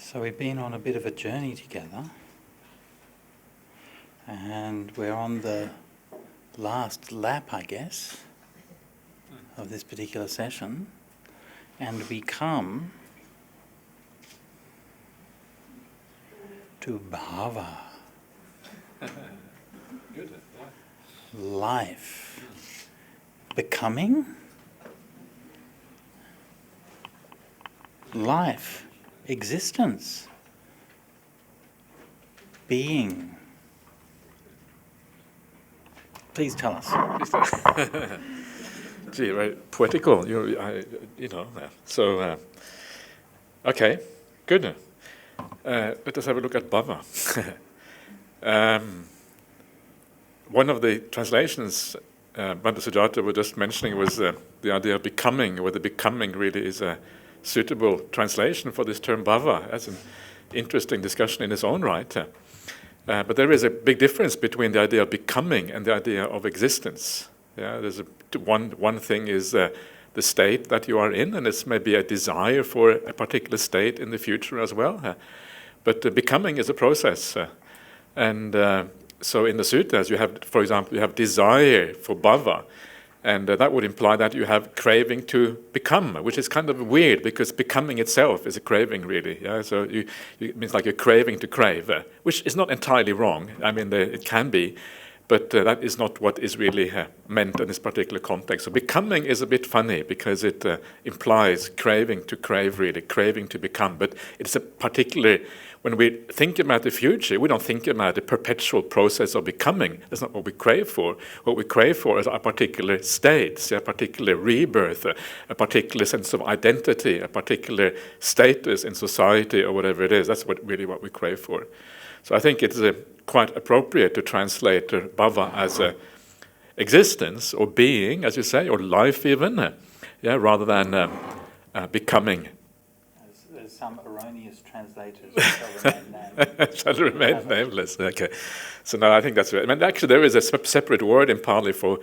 So we've been on a bit of a journey together, and we're on the last lap, I guess, of this particular session, and we come to bhava, life, becoming, life, existence, being. Please tell us. Gee, very poetical. So, okay, good. Let us have a look at bhava. One of the translations Bhante Sujato was just mentioning was the idea of becoming, whether becoming really is a suitable translation for this term bhava. That's an interesting discussion in its own right. But there is a big difference between the idea of becoming and the idea of existence. Yeah, there's one thing is the state that you are in, and it's maybe a desire for a particular state in the future as well. But becoming is a process. So in the suttas, you have, for example, you have desire for bhava, and that would imply that you have craving to become, which is kind of weird because becoming itself is a craving, really. Yeah, so it means like you're craving to crave, which is not entirely wrong. I mean, it can be, but that is not what is really meant in this particular context. So becoming is a bit funny because it implies craving to crave, really, craving to become. But it's a particular, when we think about the future, we don't think about the perpetual process of becoming. That's not what we crave for. What we crave for is a particular state, a particular rebirth, a particular sense of identity, a particular status in society or whatever it is. That's really what we crave for. So I think it's quite appropriate to translate bhava as existence or being, as you say, or life even, rather than becoming. There's some erroneous translators who shall remain nameless. Shall remain nameless. Okay. So no, I think that's right. I mean, actually, there is a separate word in Pali for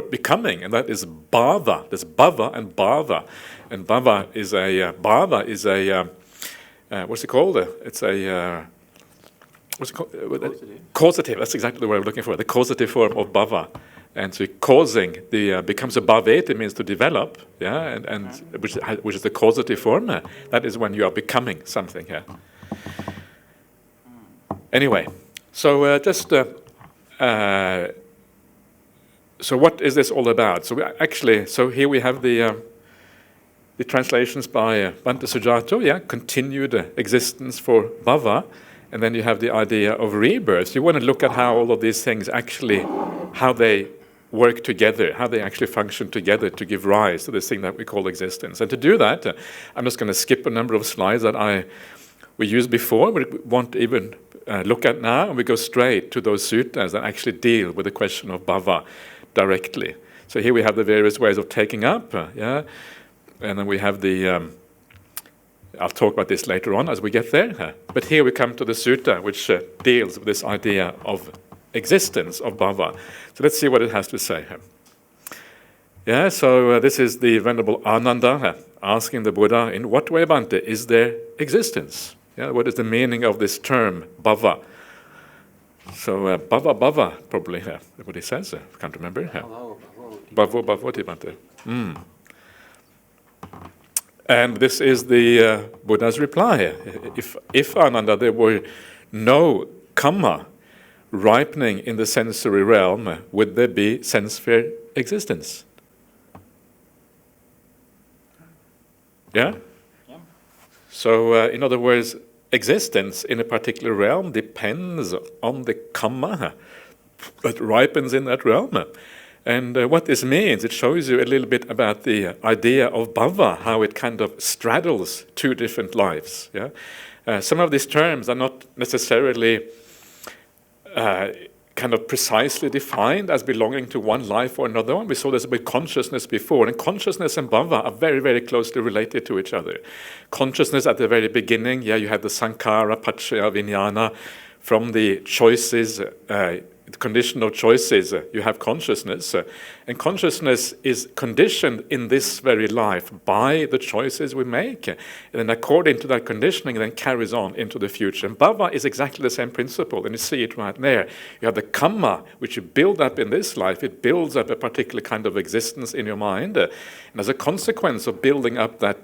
becoming, and that is bhava. There's bhava and bhava, and bhava is a what's it called? It's a what's it called? Causative. That's exactly the word I'm looking for. The causative form of bhava, and so causing becomes a bhavet. It means to develop, and which is the causative form. That is when you are becoming something. Yeah. Anyway, so so what is this all about? So here we have the translations by Bhante Sujato. Continued existence for bhava. And then you have the idea of rebirth. You want to look at how all of these things actually, how they work together, how they actually function together to give rise to this thing that we call existence. And to do that, I'm just going to skip a number of slides that we used before, but we won't even look at now, and we go straight to those suttas that actually deal with the question of bhava directly. So here we have the various ways of taking up, and then we have the... I'll talk about this later on as we get there. But here we come to the sutta, which deals with this idea of existence of bhava. So let's see what it has to say. So this is the Venerable Ananda asking the Buddha, in what way, Bhante, is there existence? What is the meaning of this term, bhava? So bhava, probably, what he says. I can't remember. Bhavoti, Bhante. And this is the Buddha's reply. If Ananda, there were no karma ripening in the sensory realm, would there be sense-sphere existence? Yeah? So, in other words, existence in a particular realm depends on the karma that ripens in that realm. And what this means, it shows you a little bit about the idea of bhava, how it kind of straddles two different lives. Some of these terms are not necessarily kind of precisely defined as belonging to one life or another one. We saw this with consciousness before, and consciousness and bhava are very, very closely related to each other. Consciousness at the very beginning, you have the sankhara, paccaya, vijnana. From the choices condition of choices, you have consciousness. And consciousness is conditioned in this very life by the choices we make. And then according to that conditioning, it then carries on into the future. And bhava is exactly the same principle, and you see it right there. You have the karma, which you build up in this life. It builds up a particular kind of existence in your mind. And as a consequence of building up that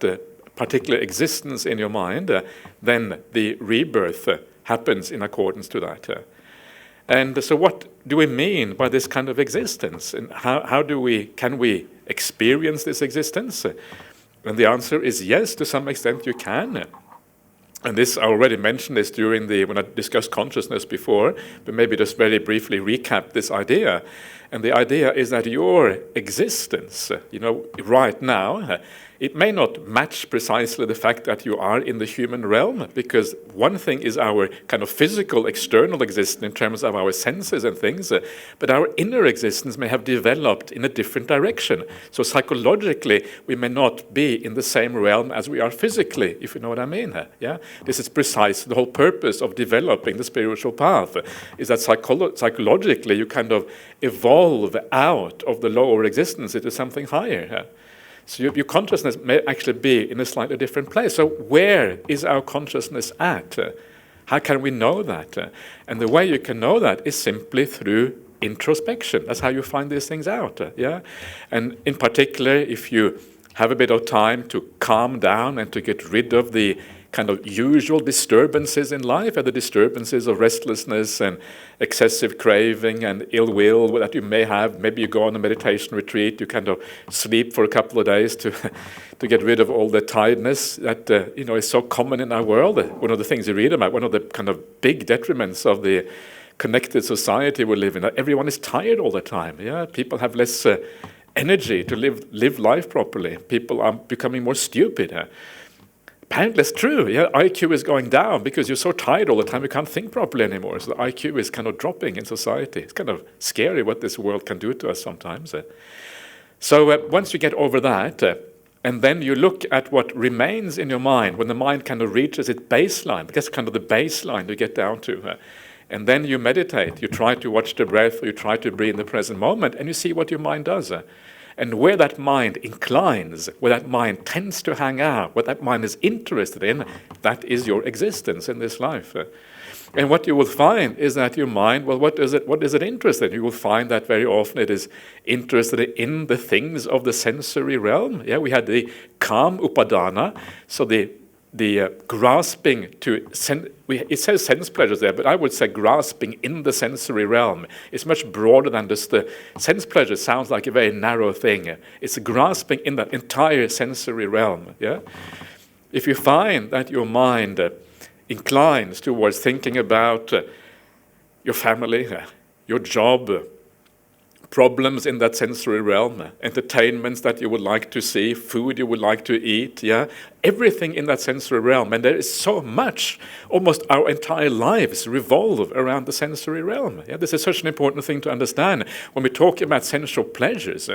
particular existence in your mind, then the rebirth happens in accordance to that. And so what do we mean by this kind of existence? And can we experience this existence? And the answer is yes, to some extent you can. And this, I already mentioned this when I discussed consciousness before, but maybe just very briefly recap this idea. And the idea is that your existence, right now, it may not match precisely the fact that you are in the human realm, because one thing is our kind of physical, external existence in terms of our senses and things, but our inner existence may have developed in a different direction. So psychologically, we may not be in the same realm as we are physically, if you know what I mean. Yeah, this is precisely the whole purpose of developing the spiritual path, is that psychologically you kind of evolve out of the lower existence into something higher. So your consciousness may actually be in a slightly different place. So where is our consciousness at? How can we know that? And the way you can know that is simply through introspection. That's how you find these things out. Yeah, and in particular, if you have a bit of time to calm down and to get rid of the kind of usual disturbances in life, the disturbances of restlessness and excessive craving and ill will that you may have. Maybe you go on a meditation retreat, you kind of sleep for a couple of days to get rid of all the tiredness that is so common in our world. One of the things you read about, one of the kind of big detriments of the connected society we live in, that everyone is tired all the time. Yeah, people have less energy to live life properly. People are becoming more stupid. Apparently it's true. Yeah, IQ is going down because you're so tired all the time you can't think properly anymore. So the IQ is kind of dropping in society. It's kind of scary what this world can do to us sometimes. So once you get over that, and then you look at what remains in your mind, when the mind kind of reaches its baseline, that's kind of the baseline you get down to. And then you meditate, you try to watch the breath, or you try to breathe in the present moment, and you see what your mind does. And where that mind inclines, where that mind tends to hang out, what that mind is interested in, that is your existence in this life. And what you will find is that your mind, well, what is it interested in? You will find that very often it is interested in the things of the sensory realm. Yeah, we had the calm upadana, so the grasping to it says sense pleasures there, but I would say grasping in the sensory realm is much broader than just the sense pleasure. Sounds like a very narrow thing. It's grasping in that entire sensory realm. Yeah, if you find that your mind inclines towards thinking about your family, your job, problems in that sensory realm, entertainments that you would like to see, food you would like to eat, yeah, everything in that sensory realm. And there is so much, almost our entire lives revolve around the sensory realm. Yeah, this is such an important thing to understand. When we talk about sensual pleasures,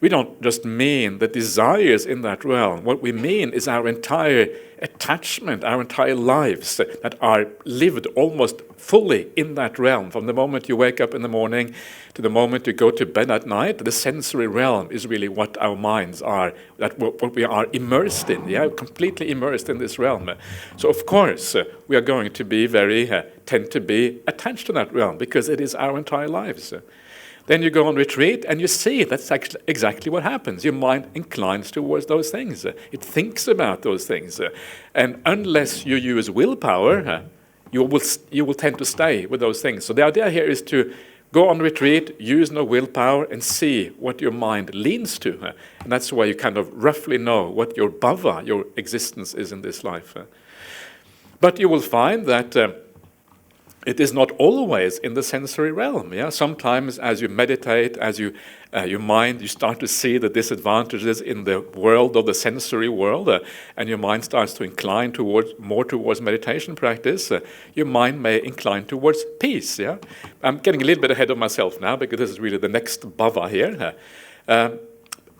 we don't just mean the desires in that realm. What we mean is our entire attachment, our entire lives that are lived almost fully in that realm. From the moment you wake up in the morning to the moment you go to bed at night, the sensory realm is really what our minds are, what we are immersed in, yeah, completely immersed in this realm. So of course we are going to be tend to be attached to that realm because it is our entire lives. Then you go on retreat and you see that's actually exactly what happens. Your mind inclines towards those things. It thinks about those things. And unless you use willpower, you will tend to stay with those things. So the idea here is to go on retreat, use no willpower, and see what your mind leans to. And that's why you kind of roughly know what your bhava, your existence, is in this life. But you will find that it is not always in the sensory realm. Yeah, sometimes as you meditate, as your mind, you start to see the disadvantages in the world of the sensory world, and your mind starts to incline more towards meditation practice. Your mind may incline towards peace. Yeah, I'm getting a little bit ahead of myself now because this is really the next bhava here.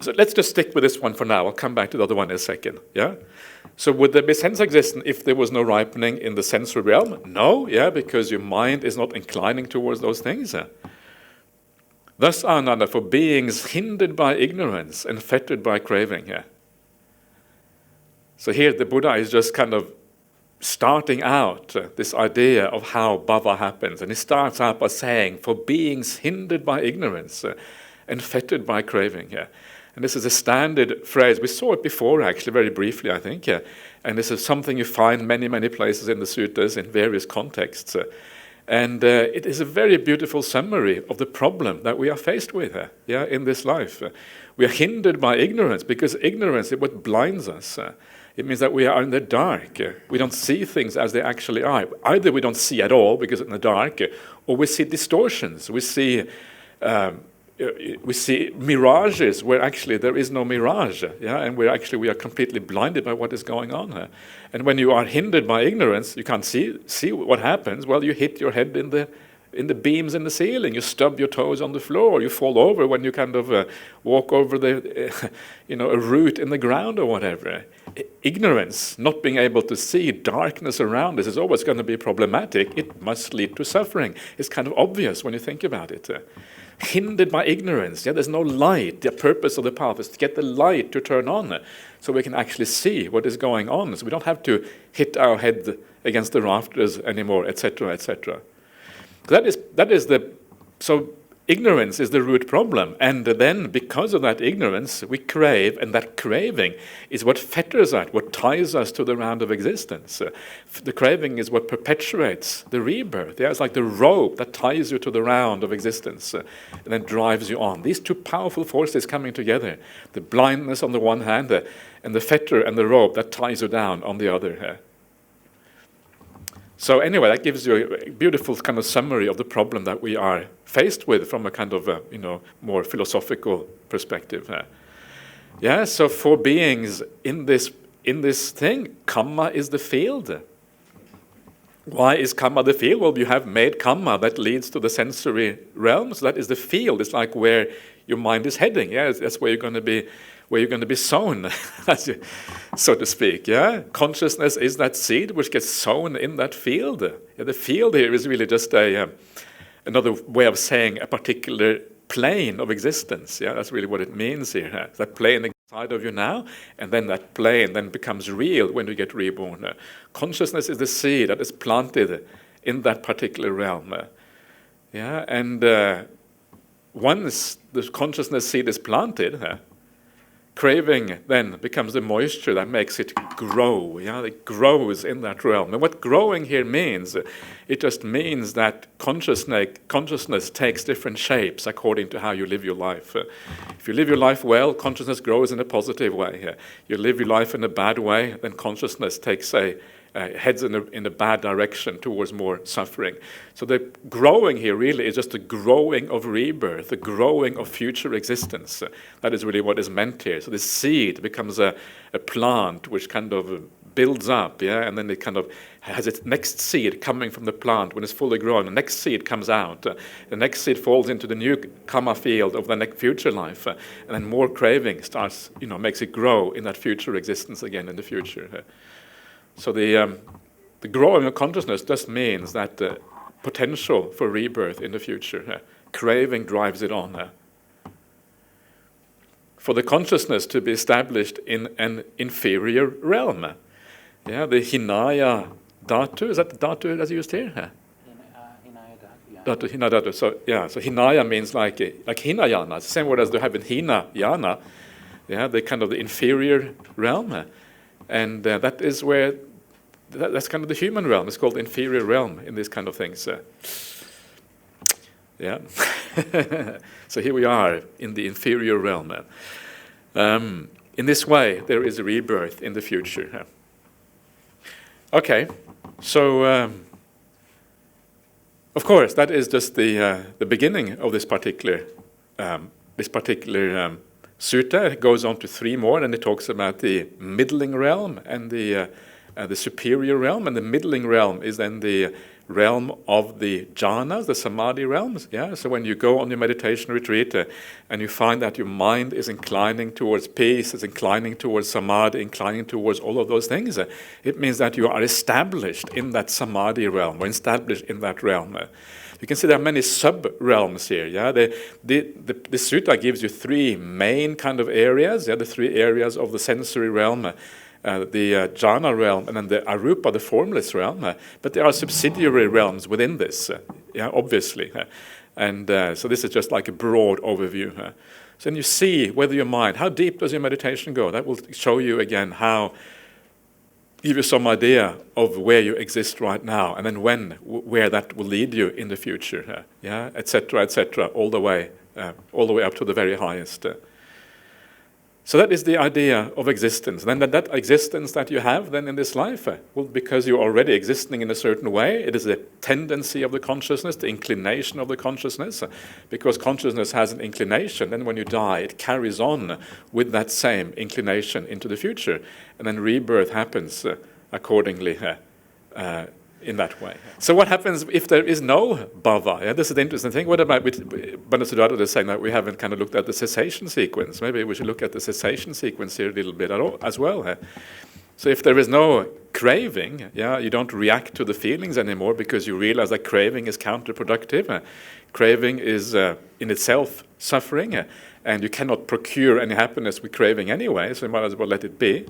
So let's just stick with this one for now. I'll come back to the other one in a second. Yeah. So would there be sense existence if there was no ripening in the sensory realm? No, yeah, because your mind is not inclining towards those things. Thus, Ananda, for beings hindered by ignorance and fettered by craving. Yeah. So here the Buddha is just kind of starting out this idea of how bhava happens. And he starts out by saying, for beings hindered by ignorance and fettered by craving. Yeah. And this is a standard phrase. We saw it before, actually, very briefly, I think. Yeah. And this is something you find many, many places in the suttas in various contexts. And it is a very beautiful summary of the problem that we are faced with in this life. We are hindered by ignorance, because ignorance is what blinds us. It means that we are in the dark. We don't see things as they actually are. Either we don't see at all because it's in the dark, or we see distortions. We see mirages where actually there is no mirage, and we are completely blinded by what is going on. And when you are hindered by ignorance, you can't see what happens. Well, you hit your head in the beams in the ceiling. You stub your toes on the floor. You fall over when you kind of walk over a root in the ground or whatever. Ignorance, not being able to see darkness around us, is always going to be problematic. It must lead to suffering. It's kind of obvious when you think about it. Hindered by ignorance. There's no light. The purpose of the path is to get the light to turn on so we can actually see what is going on. So we don't have to hit our head against the rafters anymore, etc., etc. So ignorance is the root problem. And then because of that ignorance, we crave, and that craving is what fetters us, what ties us to the round of existence. The craving is what perpetuates the rebirth. It's like the rope that ties you to the round of existence and then drives you on. These two powerful forces coming together, the blindness on the one hand and the fetter and the rope that ties you down on the other. So anyway, that gives you a beautiful kind of summary of the problem that we are faced with from a kind of more philosophical perspective. So for beings in this thing, karma is the field. Why is karma the field? Well, you have made karma that leads to the sensory realms. That is the field. It's like where your mind is heading. That's where you're going to be sown, so to speak. Consciousness is that seed which gets sown in that field. The field here is really just another way of saying a particular plane of existence. That's really what it means here. That plane inside of you now, and then that plane then becomes real when you get reborn. Consciousness is the seed that is planted in that particular realm. And once the consciousness seed is planted, craving then becomes the moisture that makes it grow. It grows in that realm. And what growing here means, it just means that consciousness takes different shapes according to how you live your life. If you live your life well, consciousness grows in a positive way. You live your life in a bad way, then consciousness heads in a bad direction towards more suffering. So the growing here really is just the growing of rebirth, the growing of future existence. That is really what is meant here. So the seed becomes a plant which kind of builds up, and then it kind of has its next seed coming from the plant when it's fully grown. The next seed comes out. The next seed falls into the new karma field of the next future life, and then more craving starts, makes it grow in that future existence again in the future. So the growing of consciousness just means that potential for rebirth in the future. Craving drives it on. For the consciousness to be established in an inferior realm. The Hinaya Dhatu, is that the Dhatu that's used here? Hinaya Dhatu. So Hinaya means like Hinayana, it's the same word as they have in Hinayana. The kind of the inferior realm. And that is where, that's kind of the human realm. It's called the inferior realm in these kind of things. So here we are in the inferior realm. In this way, there is a rebirth in the future. Okay, so of course that is just the beginning of this particular sutta. It goes on to 3 more, and it talks about the middling realm and the the superior realm, and the middling realm is then the realm of the jhanas, the samadhi realms. Yeah. So when you go on your meditation retreat and you find that your mind is inclining towards peace, is inclining towards samadhi, inclining towards all of those things, it means that you are established in that samadhi realm, or established in that realm. You can see there are many sub-realms here. Yeah, the sutta gives you three main kind of areas. Yeah, the three areas of the sensory realm, the jhana realm, and then the arupa, the formless realm. But there are subsidiary realms within this. Yeah, obviously. And so this is just like a broad overview. So then you see whether your mind, how deep does your meditation go? That will show you again give you some idea of where you exist right now, and then where that will lead you in the future, yeah, etc., all the way up to the very highest. So that is the idea of existence. Then that existence that you have then in this life, well, because you're already existing in a certain way, it is a tendency of the consciousness, the inclination of the consciousness. Because consciousness has an inclination, then when you die, it carries on with that same inclination into the future. And then rebirth happens accordingly in that way. So what happens if there is no bhava? Yeah, this is the interesting thing. What about Sujato is saying that we haven't kind of looked at the cessation sequence? Maybe we should look at the cessation sequence here a little bit as well. So if there is no craving, yeah, you don't react to the feelings anymore because you realize that craving is counterproductive. Craving is in itself suffering, and you cannot procure any happiness with craving anyway, so you might as well let it be.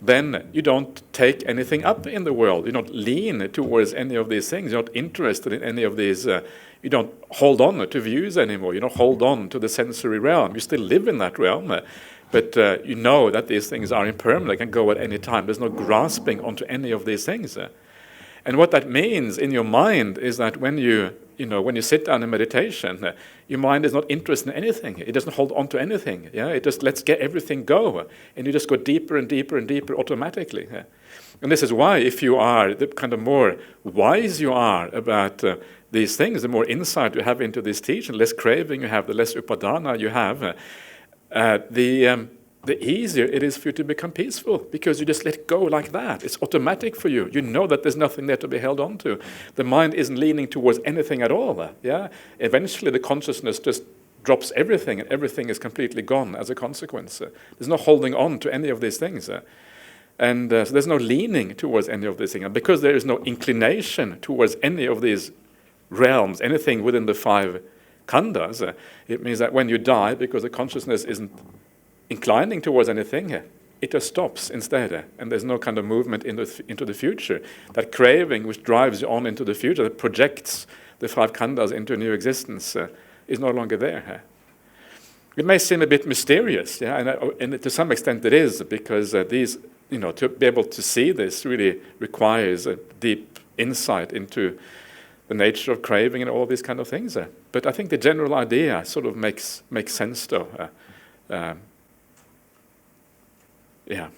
Then you don't take anything up in the world. You don't lean towards any of these things. You're not interested in any of these. You don't hold on to views anymore. You don't hold on to the sensory realm. You still live in that realm, but you know that these things are impermanent. They can go at any time. There's no grasping onto any of these things. And what that means in your mind is that when you sit down in meditation, your mind is not interested in anything. It doesn't hold on to anything. Yeah, it just lets everything go, and you just go deeper and deeper and deeper automatically. Yeah? And this is why, if you are the kind of more wise you are about these things, the more insight you have into this teaching, the less craving you have, the less upadana you have, the easier it is for you to become peaceful, because you just let go like that. It's automatic for you. You know that there's nothing there to be held on to. The mind isn't leaning towards anything at all. Yeah. Eventually the consciousness just drops everything, and everything is completely gone as a consequence. There's no holding on to any of these things. And so there's no leaning towards any of these things. And because there is no inclination towards any of these realms, anything within the five khandhas, it means that when you die, because the consciousness isn't inclining towards anything, it just stops instead, and there's no kind of movement into the future. That craving which drives you on into the future, that projects the five khandhas into a new existence, is no longer there. It may seem a bit mysterious, yeah, and to some extent it is, because these, to be able to see this really requires a deep insight into the nature of craving and all these kind of things. But I think the general idea sort of makes sense, though. Yeah.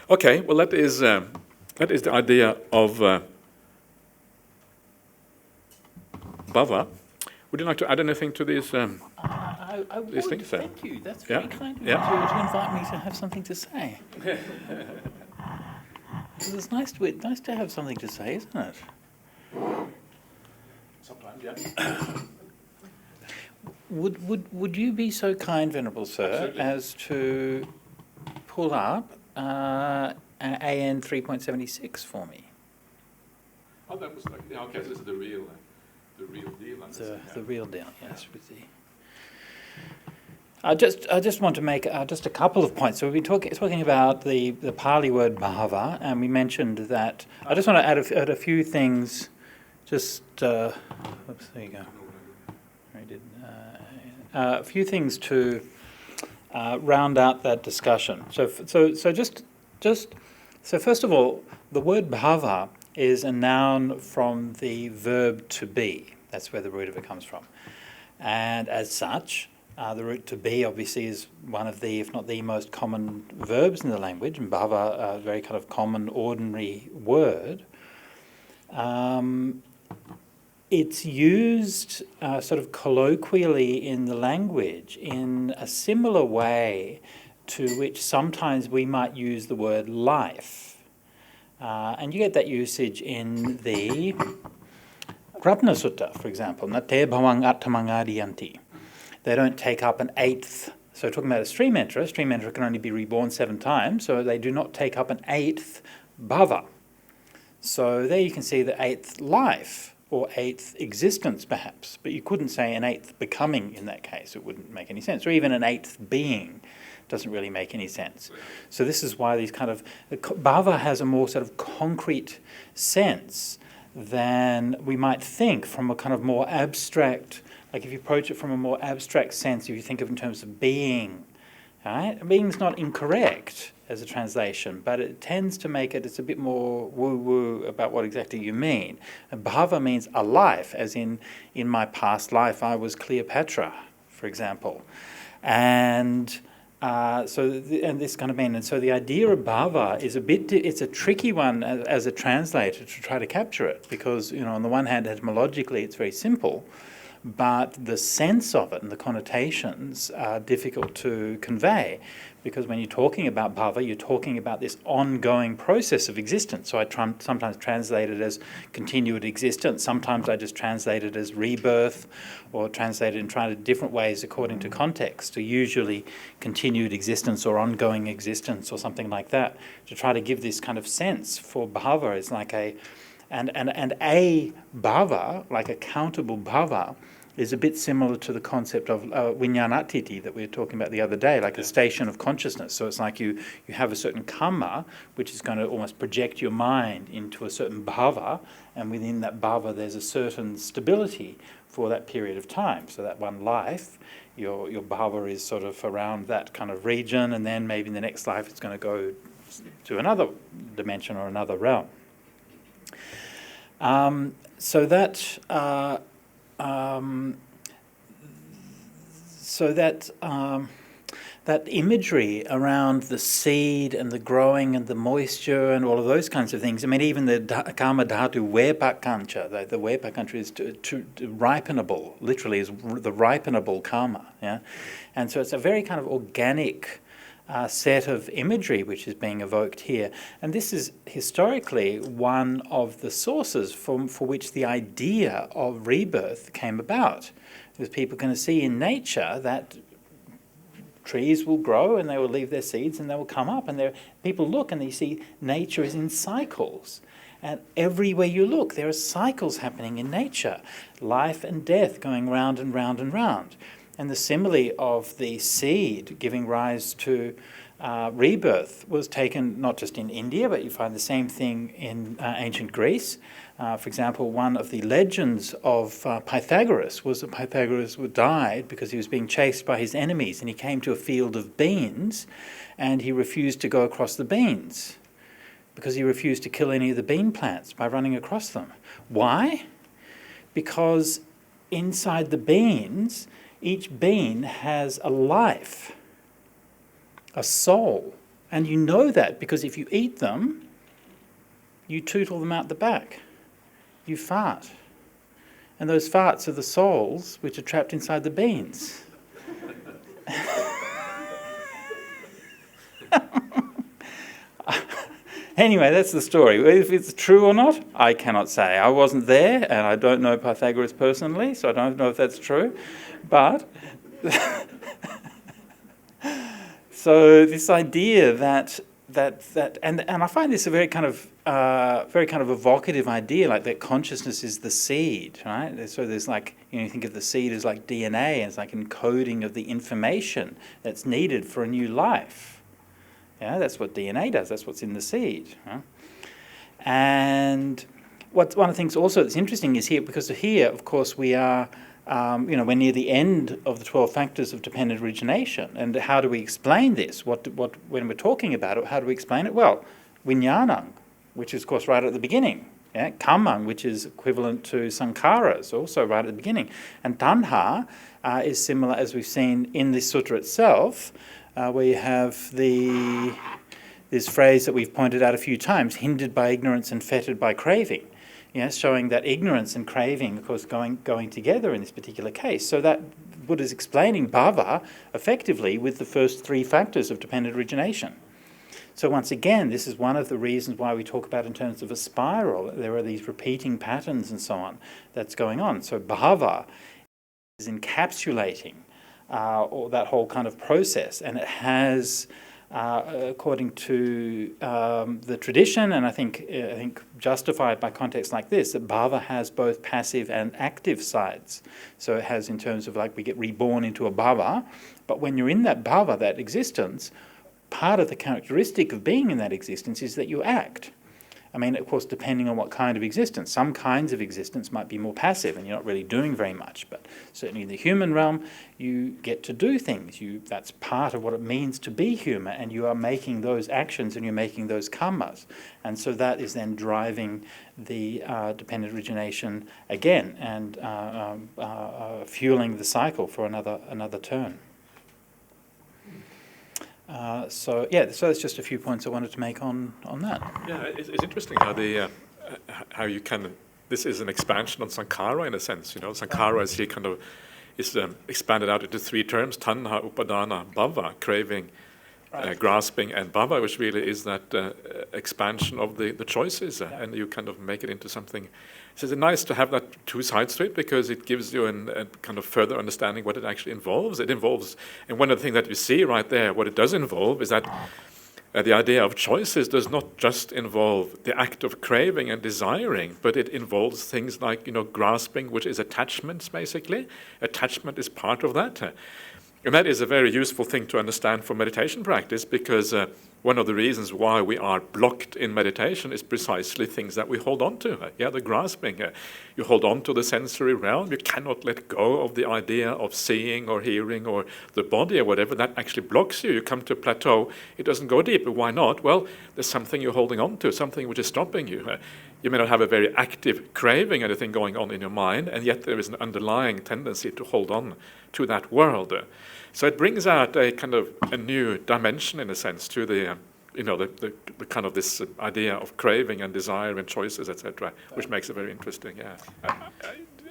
Okay. Well, that is the idea of bhava. Would you like to add anything to these? I would. These things, Thank you. That's very kind of you Yeah. to invite me to have something to say. It's nice to have something to say, isn't it? Sometimes, yeah. Would you be so kind, Venerable Sir, Absolutely. as to pull up AN 3.76 for me? Oh, that was okay. So this is the real deal. The real deal, yes. With the. I just want to make just a couple of points. So we've been talking about the Pali word bhava, and we mentioned that. I just want to add a few things. Just oops, there you go. A few things to round out that discussion. So first of all, the word bhava is a noun from the verb to be. That's where the root of it comes from, and as such, the root to be obviously is one of the, if not the most common verbs in the language, and bhava, a very kind of common, ordinary word. It's used sort of colloquially in the language in a similar way to which sometimes we might use the word life. And you get that usage in the Rapna Sutta, for example. Nate bhavang attamangadiyanti. They don't take up an eighth. So talking about a stream enterer can only be reborn 7 times, so they do not take up an 8th bhava. So there you can see the 8th life, or 8th existence perhaps, but you couldn't say an 8th becoming in that case. It wouldn't make any sense. Or even an 8th being doesn't really make any sense. So this is why these kind of... Bhava has a more sort of concrete sense than we might think from a kind of more abstract... Like if you approach it from a more abstract sense, if you think of it in terms of being, right? Being's not incorrect as a translation, but it tends to make it, it's a bit more woo-woo about what exactly you mean. And bhava means a life, as in my past life I was Cleopatra, for example. And this kind of mean, and so the idea of bhava is it's a tricky one as a translator to try to capture it, because, on the one hand, etymologically it's very simple, but the sense of it and the connotations are difficult to convey, because when you're talking about bhava, you're talking about this ongoing process of existence. So I sometimes translate it as continued existence, sometimes I just translate it as rebirth, or translate it in different ways according to context, to usually continued existence or ongoing existence or something like that, to try to give this kind of sense for bhava is like a bhava, like a countable bhava, is a bit similar to the concept of vijnanatiti that we were talking about the other day, like a station of consciousness. So it's like you have a certain karma, which is going to almost project your mind into a certain bhava, and within that bhava there's a certain stability for that period of time. So that one life, your bhava is sort of around that kind of region, and then maybe in the next life it's going to go to another dimension or another realm. So that imagery around the seed and the growing and the moisture and all of those kinds of things. I mean, even the karma dhatu vepakancha, the vepakancha is to ripenable, literally is the ripenable karma. Yeah, and so it's a very kind of organic set of imagery which is being evoked here. And this is historically one of the sources for which the idea of rebirth came about. Because people can see in nature that trees will grow and they will leave their seeds and they will come up. And people look and they see nature is in cycles. And everywhere you look, there are cycles happening in nature. Life and death going round and round and round. And the simile of the seed giving rise to rebirth was taken not just in India, but you find the same thing in ancient Greece. For example, one of the legends of Pythagoras was that Pythagoras died because he was being chased by his enemies, and he came to a field of beans and he refused to go across the beans because he refused to kill any of the bean plants by running across them. Why? Because inside the beans, each bean has a life, a soul. And you know that because if you eat them, you tootle them out the back. You fart. And those farts are the souls which are trapped inside the beans. Anyway, that's the story. If it's true or not, I cannot say. I wasn't there, and I don't know Pythagoras personally, so I don't know if that's true. But so this idea that and I find this a very kind of evocative idea, like that consciousness is the seed, right? So there's like, you think of the seed as like DNA, and it's like encoding of the information that's needed for a new life. Yeah, that's what DNA does. That's what's in the seed. Huh? And one of the things also that's interesting is here, because here, of course, we are, we're near the end of the 12 factors of dependent origination. And how do we explain this? When we're talking about it, how do we explain it? Well, vijnanam, which is, of course, right at the beginning. Yeah? Kammang, which is equivalent to sankharas, also right at the beginning. And tanha is similar, as we've seen in this sutta itself, where you have this phrase that we've pointed out a few times, hindered by ignorance and fettered by craving. Showing that ignorance and craving, of course, going together in this particular case. So that Buddha's explaining bhava effectively with the first three factors of dependent origination. So once again, this is one of the reasons why we talk about in terms of a spiral. There are these repeating patterns and so on that's going on. So bhava is encapsulating or that whole kind of process, and it has, according to the tradition, and I think justified by context like this, that bhava has both passive and active sides. So it has, in terms of like we get reborn into a bhava, but when you're in that bhava, that existence, part of the characteristic of being in that existence is that you act. I mean, of course, depending on what kind of existence. Some kinds of existence might be more passive and you're not really doing very much, but certainly in the human realm, you get to do things. That's part of what it means to be human, and you are making those actions and you're making those karmas. And so that is then driving the dependent origination again and fueling the cycle for another turn. So that's just a few points I wanted to make on that. Yeah, it's interesting how you can. This is an expansion on sankhara in a sense. Sankhara is here is expanded out into three terms: tanha, upadana, bhava, craving, grasping, and bhava, which really is that expansion of the choices, and you kind of make it into something. So it's nice to have that two sides to it, because it gives you a kind of further understanding what it actually involves. It involves, and one of the things that you see right there, what it does involve is that the idea of choices does not just involve the act of craving and desiring, but it involves things like, grasping, which is attachments, basically. Attachment is part of that. And that is a very useful thing to understand for meditation practice, because one of the reasons why we are blocked in meditation is precisely things that we hold on to. The grasping. You hold on to the sensory realm. You cannot let go of the idea of seeing or hearing or the body or whatever. That actually blocks you. You come to a plateau. It doesn't go deeper. Why not? Well, there's something you're holding on to, something which is stopping you. You may not have a very active craving, anything going on in your mind, and yet there is an underlying tendency to hold on to that world. So it brings out a kind of a new dimension, in a sense, to the kind of this idea of craving and desire and choices, etc., which makes it very interesting.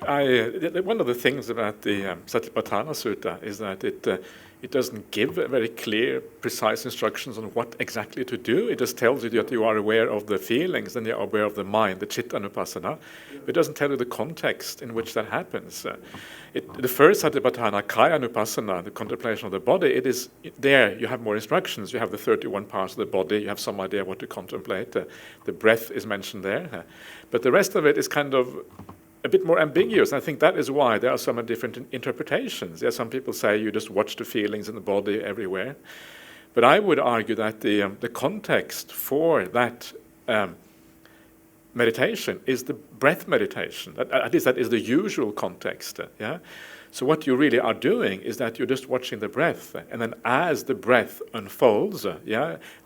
One of the things about the Satipatthana Sutta is that it doesn't give very clear, precise instructions on what exactly to do. It just tells you that you are aware of the feelings and you are aware of the mind, the citta anupassana. It doesn't tell you the context in which that happens. The first Satipatthana, kaya anupassana, the contemplation of the body, it is there. You have more instructions. You have the 31 parts of the body. You have some idea what to contemplate. The breath is mentioned there. But the rest of it is kind of a bit more ambiguous. I think that is why there are so many different interpretations. Some people say you just watch the feelings in the body everywhere. But I would argue that the context for that meditation is the breath meditation. At least that is the usual context. So what you really are doing is that you're just watching the breath. And then as the breath unfolds,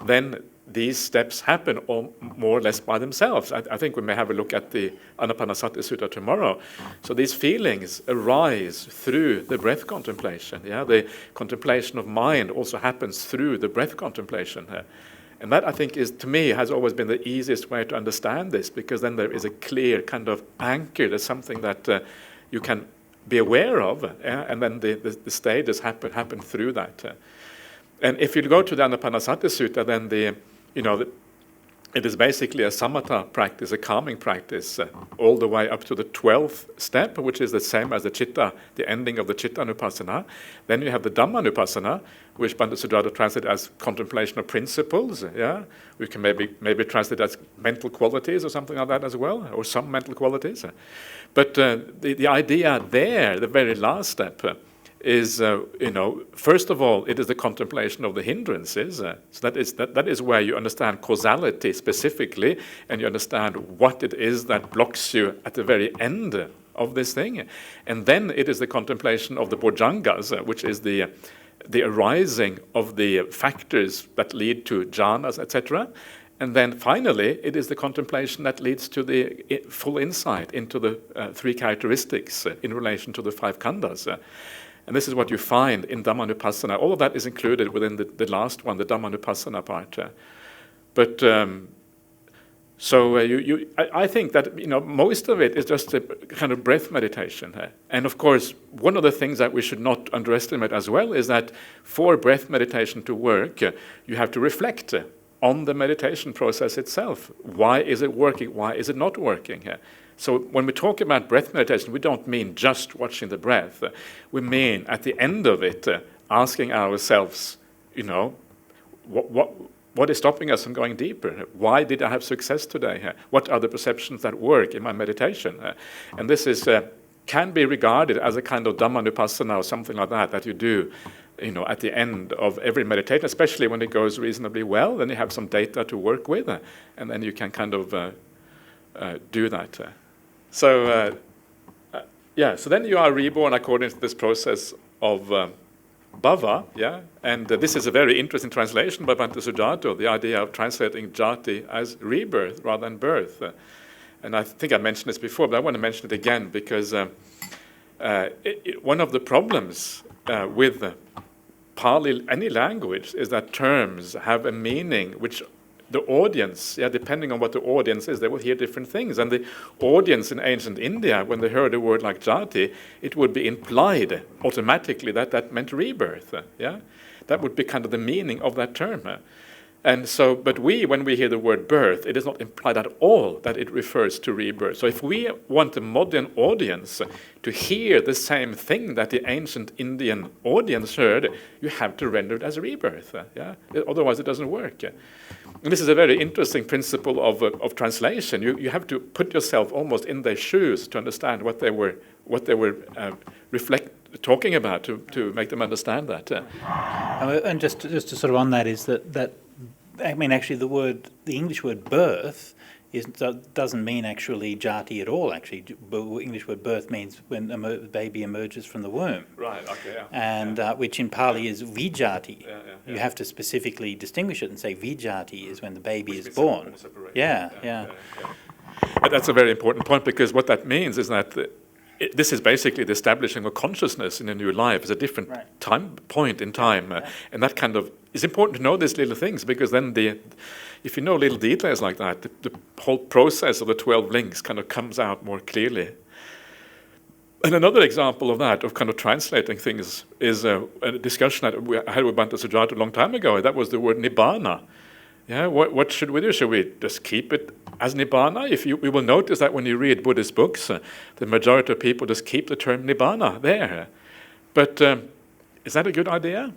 then these steps happen more or less by themselves. I think we may have a look at the Anapanasati Sutta tomorrow. So these feelings arise through the breath contemplation. The contemplation of mind also happens through the breath contemplation. And that, I think, to me, has always been the easiest way to understand this, because then there is a clear kind of anchor. There's something that you can be aware of, and then the stages happen through that. And if you go to the Anapanasati Sutta, then it is basically a samatha practice, a calming practice, all the way up to the 12th step, which is the same as the citta, the ending of the citta anupassana. Then you have the Dhamma anupassana, which Bhante Sujato translated as contemplation of principles. We can maybe translate as mental qualities or something like that as well, or some mental qualities. But the idea there, the very last step, is, first of all, it is the contemplation of the hindrances. So that is where you understand causality specifically, and you understand what it is that blocks you at the very end of this thing. And then it is the contemplation of the bojjhangas, which is the arising of the factors that lead to jhanas, etc. And then finally, it is the contemplation that leads to the full insight into the three characteristics in relation to the five khandhas. And this is what you find in Dhammanupassana. All of that is included within the last one, the Dhammanupassana part. But So I think that most of it is just a kind of breath meditation. And of course, one of the things that we should not underestimate as well is that for breath meditation to work, you have to reflect on the meditation process itself. Why is it working? Why is it not working? So when we talk about breath meditation, we don't mean just watching the breath. We mean at the end of it, asking ourselves, what is stopping us from going deeper? Why did I have success today? What are the perceptions that work in my meditation? And this can be regarded as a kind of Dhammanupassana or something like that you do at the end of every meditation, especially when it goes reasonably well, then you have some data to work with, and then you can kind of do that. So then you are reborn according to this process of bhava, and this is a very interesting translation by Bhante Sujato, the idea of translating jati as rebirth rather than birth. And I think I mentioned this before, but I want to mention it again because one of the problems with Pali, any language, is that terms have a meaning which the audience, depending on what the audience is, they will hear different things. And the audience in ancient India, when they heard a word like jati, it would be implied automatically that meant rebirth. That would be kind of the meaning of that term. And so, but when we hear the word birth, it is not implied at all that it refers to rebirth. So if we want a modern audience to hear the same thing that the ancient Indian audience heard, you have to render it as rebirth. Otherwise, it doesn't work. And this is a very interesting principle of translation. You have to put yourself almost in their shoes to understand what they were talking about to make them understand that. And just to sort of on that is that I mean, actually, the English word birth doesn't mean actually jati at all. Actually, the English word birth means when a baby emerges from the womb. Right. Okay. And which in Pali is vijati. You have to specifically distinguish it and say vijati is when the baby is born. Yeah. But that's a very important point because what that means is that this is basically the establishing of consciousness in a new life. It's a different time point in time, and that kind of it's important to know these little things because then if you know little details like that, the whole process of the 12 links kind of comes out more clearly. And another example of that, of kind of translating things, is a discussion that I had with Bhante Sujato a long time ago. That was the word nibbana. What should we do? Should we just keep it as nibbana? We will notice that when you read Buddhist books, the majority of people just keep the term nibbana there. But is that a good idea?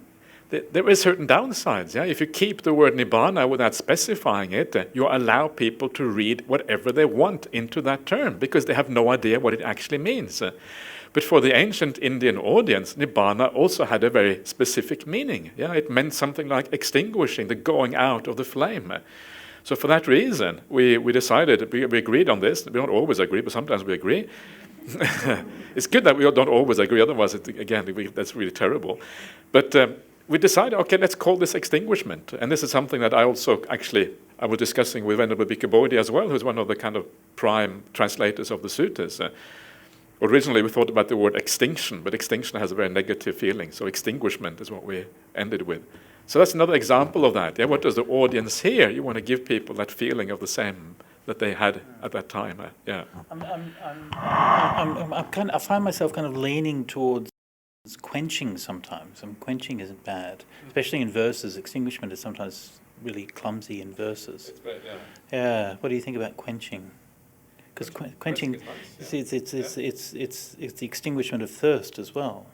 There are certain downsides. If you keep the word nibbana without specifying it, you allow people to read whatever they want into that term because they have no idea what it actually means. But for the ancient Indian audience, nibbana also had a very specific meaning. It meant something like extinguishing, the going out of the flame. So for that reason, we decided, we agreed on this. We don't always agree, but sometimes we agree. It's good that we don't always agree, otherwise, that's really terrible. But we decided, okay, let's call this extinguishment. And this is something that I was discussing with Venerable Bhikkhu Bodhi as well, who's one of the kind of prime translators of the suttas. Originally, we thought about the word extinction, but extinction has a very negative feeling. So extinguishment is what we ended with. So that's another example of that. What does the audience hear? You want to give people that feeling of the same that they had at that time. I find myself kind of leaning towards quenching sometimes. Quenching isn't bad, especially in verses. Extinguishment is sometimes really clumsy in verses. It's bad, What do you think about quenching? Because quenching, it's the extinguishment of thirst as well,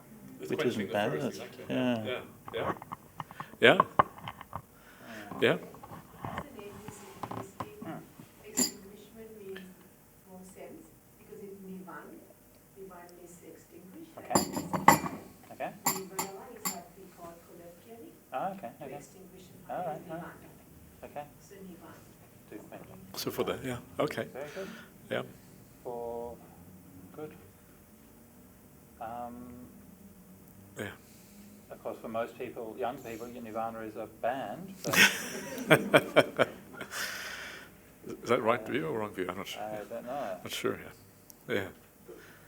which isn't bad. Exactly. Yeah. Extinguishment means more sense because it's nivan. Nivan means extinguish. Okay. Nirvana is what we call colloquially. To extinguish nivan. Okay. So nivan. Do quench. So for that, okay. Very good. Yeah. For good. Of course, for most people, young people, Nirvana is a band. But is that right view or wrong view? I'm not sure. I don't know. Not sure. Yeah.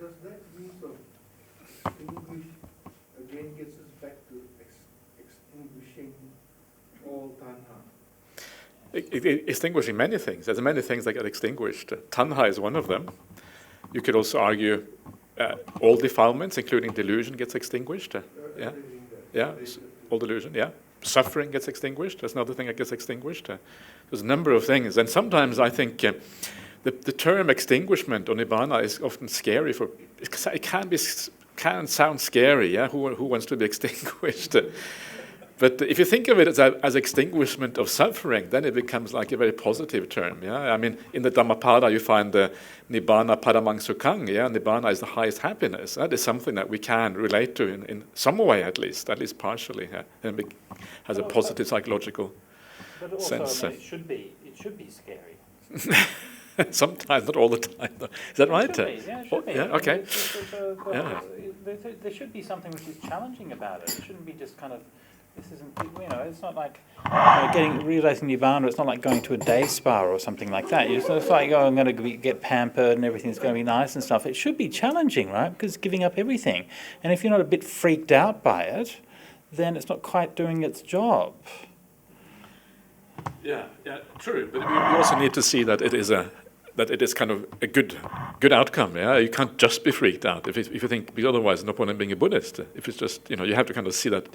Does that use of extinguish again gets us back to extinguishing all tanha? extinguishing many things. There's many things that get extinguished. Tanha is one of them. You could also argue all defilements, including delusion, gets extinguished. All delusion, Suffering gets extinguished. That's another thing that gets extinguished. There's a number of things. And sometimes I think the term extinguishment or nibbana is often scary. It can sound scary, Who wants to be extinguished? But if you think of it as extinguishment of suffering, then it becomes like a very positive term. I mean, in the Dhammapada you find the Nibbana Paramang Sukhang. Nibbana is the highest happiness. That is something that we can relate to in some way, at least partially, and it has a positive psychological sense. But it should be scary. Sometimes, not all the time. Though. Is that right? It should be. Okay. There should be something which is challenging about it. It shouldn't be just kind of. This isn't, it's not like realizing Nibbana, it's not like going to a day spa or something like that. It's not like, I'm going to get pampered and everything's going to be nice and stuff. It should be challenging, right? Because giving up everything. And if you're not a bit freaked out by it, then it's not quite doing its job. Yeah, true. But we also need to see that it is kind of a good outcome. You can't just be freaked out if you think, because otherwise no point in being a Buddhist. If it's just, you have to kind of see that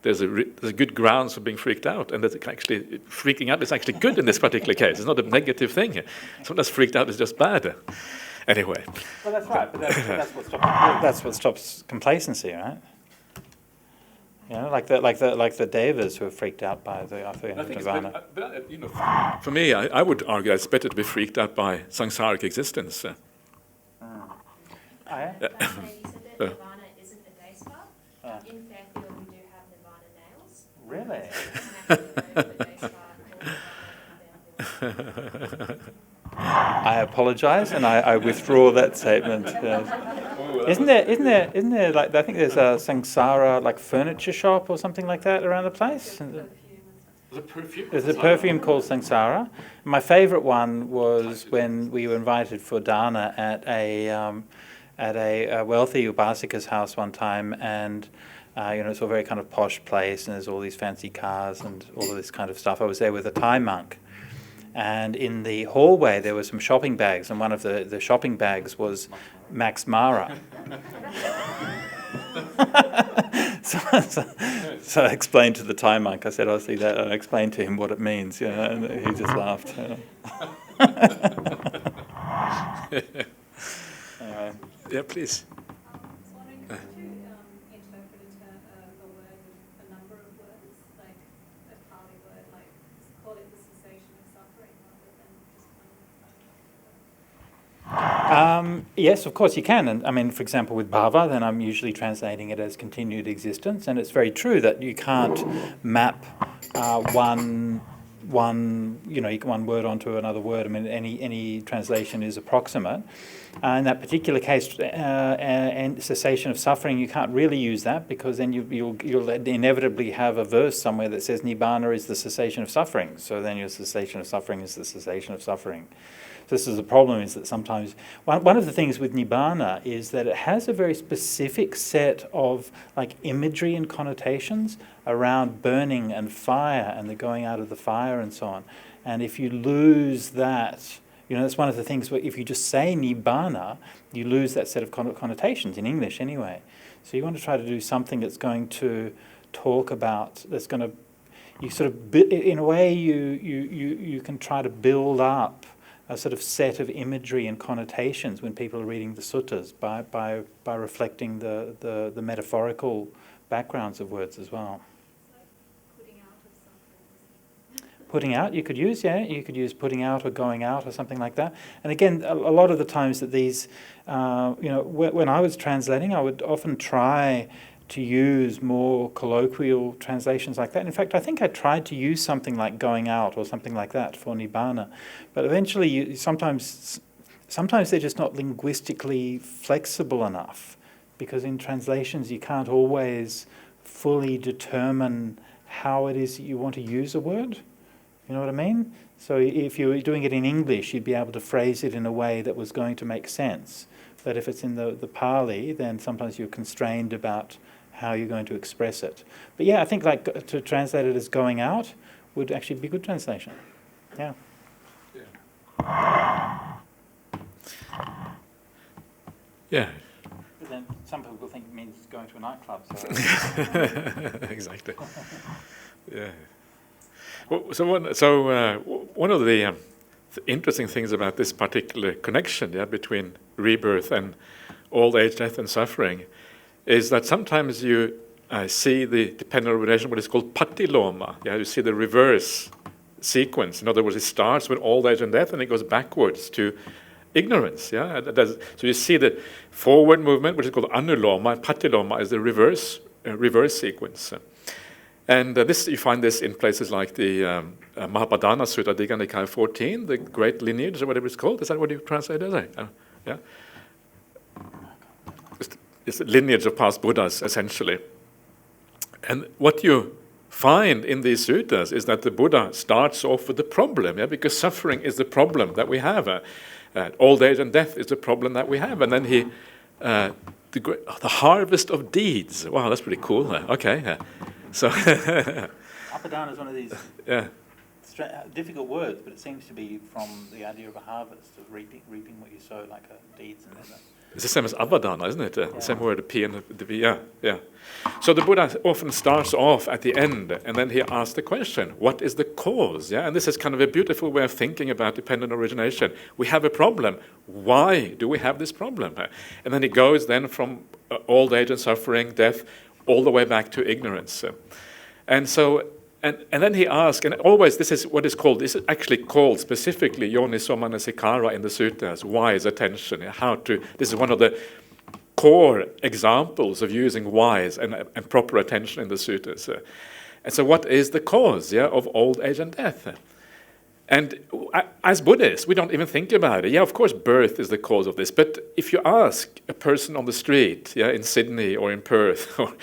there's a good grounds for being freaked out, and that actually freaking out is actually good in this particular case. It's not a negative thing. Sometimes freaked out is just bad. Anyway. Well, that's right. But that's what stops complacency, right? Like the devas who are freaked out by the nirvana. For me, I would argue that it's better to be freaked out by samsaric existence. Oh, yeah? You said that nirvana isn't a day spa. In Fairfield, we do have nirvana nails. Really? I apologise and I withdraw that statement. Isn't there like, I think there's a samsara like furniture shop or something like that around the place? There's a perfume called Samsara. My favourite one was when we were invited for dana at a wealthy upasika's house one time, and it's a very kind of posh place, and there's all these fancy cars and all of this kind of stuff. I was there with a Thai monk, and in the hallway there were some shopping bags, and one of the shopping bags was Max Mara. So I explained to the Thai monk, I said, I'll see that, and I explained to him what it means, and he just laughed. Anyway. Yeah, please. I was wondering, could you interpret the word with a number of words, like a Pali word, like call it the cessation of suffering rather than just one? Yes, of course you can. And I mean, for example, with bhava, then I'm usually translating it as continued existence. And it's very true that you can't map one word onto another word. I mean, any translation is approximate. In that particular case, and cessation of suffering, you can't really use that, because then you'll inevitably have a verse somewhere that says Nibbana is the cessation of suffering. So then your cessation of suffering is the cessation of suffering. So this is the problem, is that sometimes one of the things with Nibbana is that it has a very specific set of like imagery and connotations around burning and fire and the going out of the fire and so on. And if you lose that, that's one of the things where if you just say Nibbana, you lose that set of connotations, in English anyway. So you want to try to do something that's going to talk about, that's going to, in a way you can try to build up a sort of set of imagery and connotations when people are reading the suttas by reflecting the metaphorical backgrounds of words as well. Putting out, you could use putting out or going out or something like that. And again, a lot of the times that these, when I was translating, I would often try to use more colloquial translations like that. In fact, I think I tried to use something like going out or something like that for Nibbana. But eventually, sometimes they're just not linguistically flexible enough, because in translations you can't always fully determine how it is that you want to use a word. You know what I mean? So if you were doing it in English, you'd be able to phrase it in a way that was going to make sense. But if it's in the Pali, then sometimes you're constrained about how you're going to express it. But yeah, I think like to translate it as going out would actually be a good translation. Yeah. Yeah. But then some people think it means going to a nightclub. So Exactly. Yeah. One of the interesting things about this particular connection, between rebirth and old age, death, and suffering, is that sometimes you see the dependent origination, what is called patiloma. Yeah, you see the reverse sequence. In other words, it starts with old age and death, and it goes backwards to ignorance. Yeah, so you see the forward movement, which is called anuloma, and patiloma is the reverse sequence. And this you find this in places like the Mahabodhana Sutta, Digha Nikaya 14, the great lineage, or whatever it's called. Is that what you translate as? Yeah. It's the lineage of past Buddhas, essentially. And what you find in these suttas is that the Buddha starts off with the problem, because suffering is the problem that we have. Old age and death is the problem that we have. And then the harvest of deeds. Wow, that's pretty cool. Okay. So Apadana is one of these difficult words, but it seems to be from the idea of a harvest, of reaping what you sow, like deeds. And then it's the same as avadana, isn't it? The same word, the P and the V. Yeah. So the Buddha often starts off at the end, and then he asks the question, what is the cause? Yeah, and this is kind of a beautiful way of thinking about dependent origination. We have a problem. Why do we have this problem? And then he goes then from old age and suffering, death, all the way back to ignorance. And so, and then he asks, and always this is what is called, this is actually called specifically yoniso manasikara in the suttas, wise attention, this is one of the core examples of using wise and proper attention in the suttas. And so what is the cause of old age and death? And as Buddhists, we don't even think about it. Yeah, of course, birth is the cause of this. But if you ask a person on the street, in Sydney or in Perth or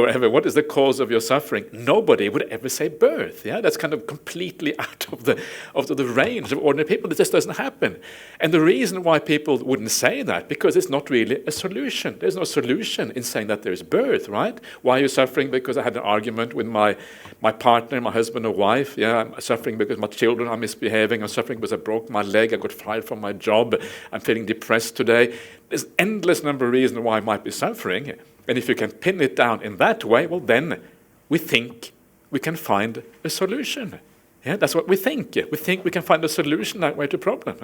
wherever, what is the cause of your suffering? Nobody would ever say birth. Yeah, that's kind of completely out of the range of ordinary people. It just doesn't happen. And the reason why people wouldn't say that, because it's not really a solution. There's no solution in saying that there's birth, right? Why are you suffering? Because I had an argument with my partner, my husband or wife. Yeah, I'm suffering because my children are misbehaving. I'm suffering because I broke my leg. I got fired from my job. I'm feeling depressed today. There's endless number of reasons why I might be suffering. And if you can pin it down in that way, well, then we think we can find a solution. Yeah, that's what we think. We think we can find a solution that way to problem.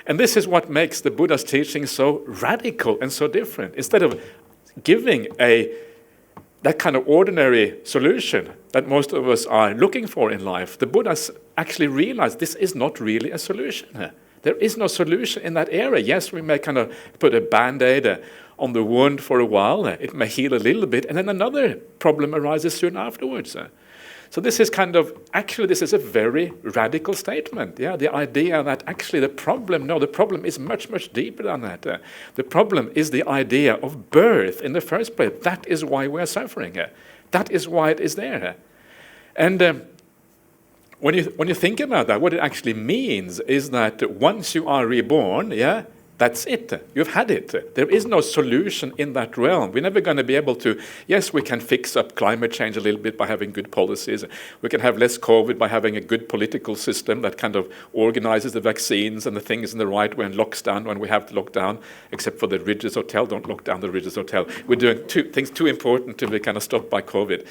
And this is what makes the Buddha's teaching so radical and so different. Instead of giving that kind of ordinary solution that most of us are looking for in life, the Buddhas actually realized this is not really a solution. There is no solution in that area. Yes, we may kind of put a Band-Aid on the wound for a while. It may heal a little bit, and then another problem arises soon afterwards. So this is this is a very radical statement. Yeah, the idea that actually the problem is much, much deeper than that. The problem is the idea of birth in the first place. That is why we're suffering. That is why it is there. And when you think about that, what it actually means is that once you are reborn, that's it. You've had it. There is no solution in that realm. We're never going to be able to, yes, we can fix up climate change a little bit by having good policies. We can have less COVID by having a good political system that kind of organizes the vaccines and the things in the right way and locks down when we have to lock down, except for the Ridges Hotel. Don't lock down the Ridges Hotel. We're doing things too important to be kind of stopped by COVID.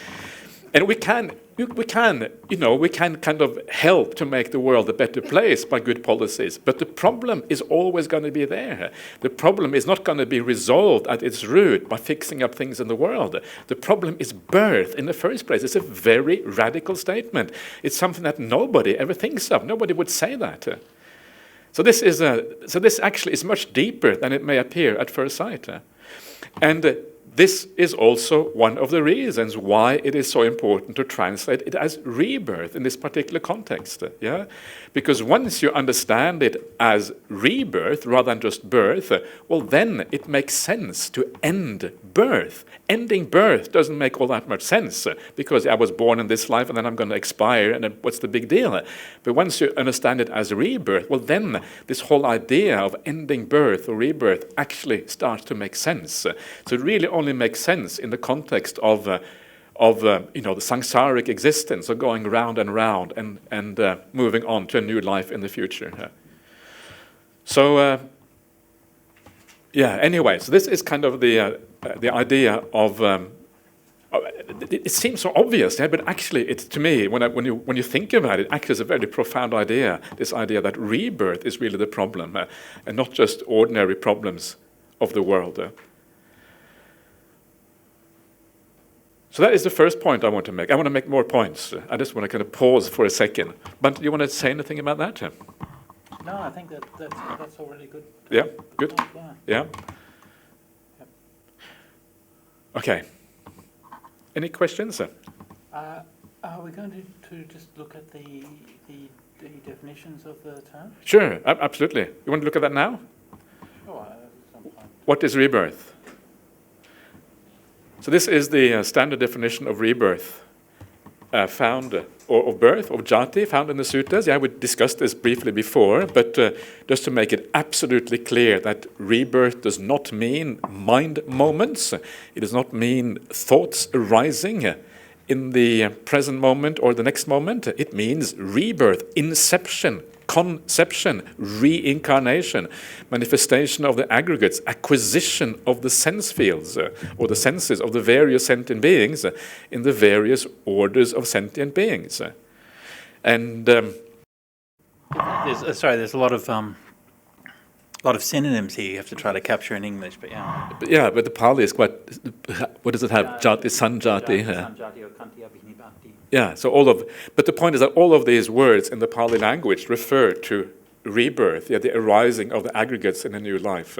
And we can kind of help to make the world a better place by good policies. But the problem is always going to be there. The problem is not going to be resolved at its root by fixing up things in the world. The problem is birth in the first place. It's a very radical statement. It's something that nobody ever thinks of. Nobody would say that. So this actually is much deeper than it may appear at first sight. And this is also one of the reasons why it is so important to translate it as rebirth in this particular context. Yeah? Because once you understand it as rebirth rather than just birth, well, then it makes sense to end birth. Ending birth doesn't make all that much sense because I was born in this life and then I'm going to expire, and then what's the big deal? But once you understand it as rebirth, well, then this whole idea of ending birth or rebirth actually starts to make sense. So it really only makes sense in the context of of the samsaric existence of going round and round and moving on to a new life in the future. So anyway, so this is kind of the idea of. It seems so obvious, but actually, it's to me when you think about it, actually, it's a very profound idea. This idea that rebirth is really the problem, and not just ordinary problems of the world. So that is the first point I want to make. I want to make more points. I just want to kind of pause for a second. But do you want to say anything about that? No, I think that's already good. Yeah, good. Yeah. Yeah. Okay. Any questions? Are we going to just look at the definitions of the term? Sure, absolutely. You want to look at that now? Sure. Sometime. What is rebirth? So this is the standard definition of rebirth found, or of birth, of jati, found in the suttas. Yeah, we discussed this briefly before, but just to make it absolutely clear that rebirth does not mean mind moments. It does not mean thoughts arising in the present moment or the next moment. It means rebirth, inception, conception, reincarnation, manifestation of the aggregates, acquisition of the sense fields or the senses of the various sentient beings in the various orders of sentient beings. And there's a lot of synonyms here you have to try to capture in English, but yeah. But the Pali is quite. What does it have? Jati, sanjati. Sanjati or kanti abhinibhakti. Yeah, so but the point is that all of these words in the Pali language refer to rebirth, the arising of the aggregates in a new life.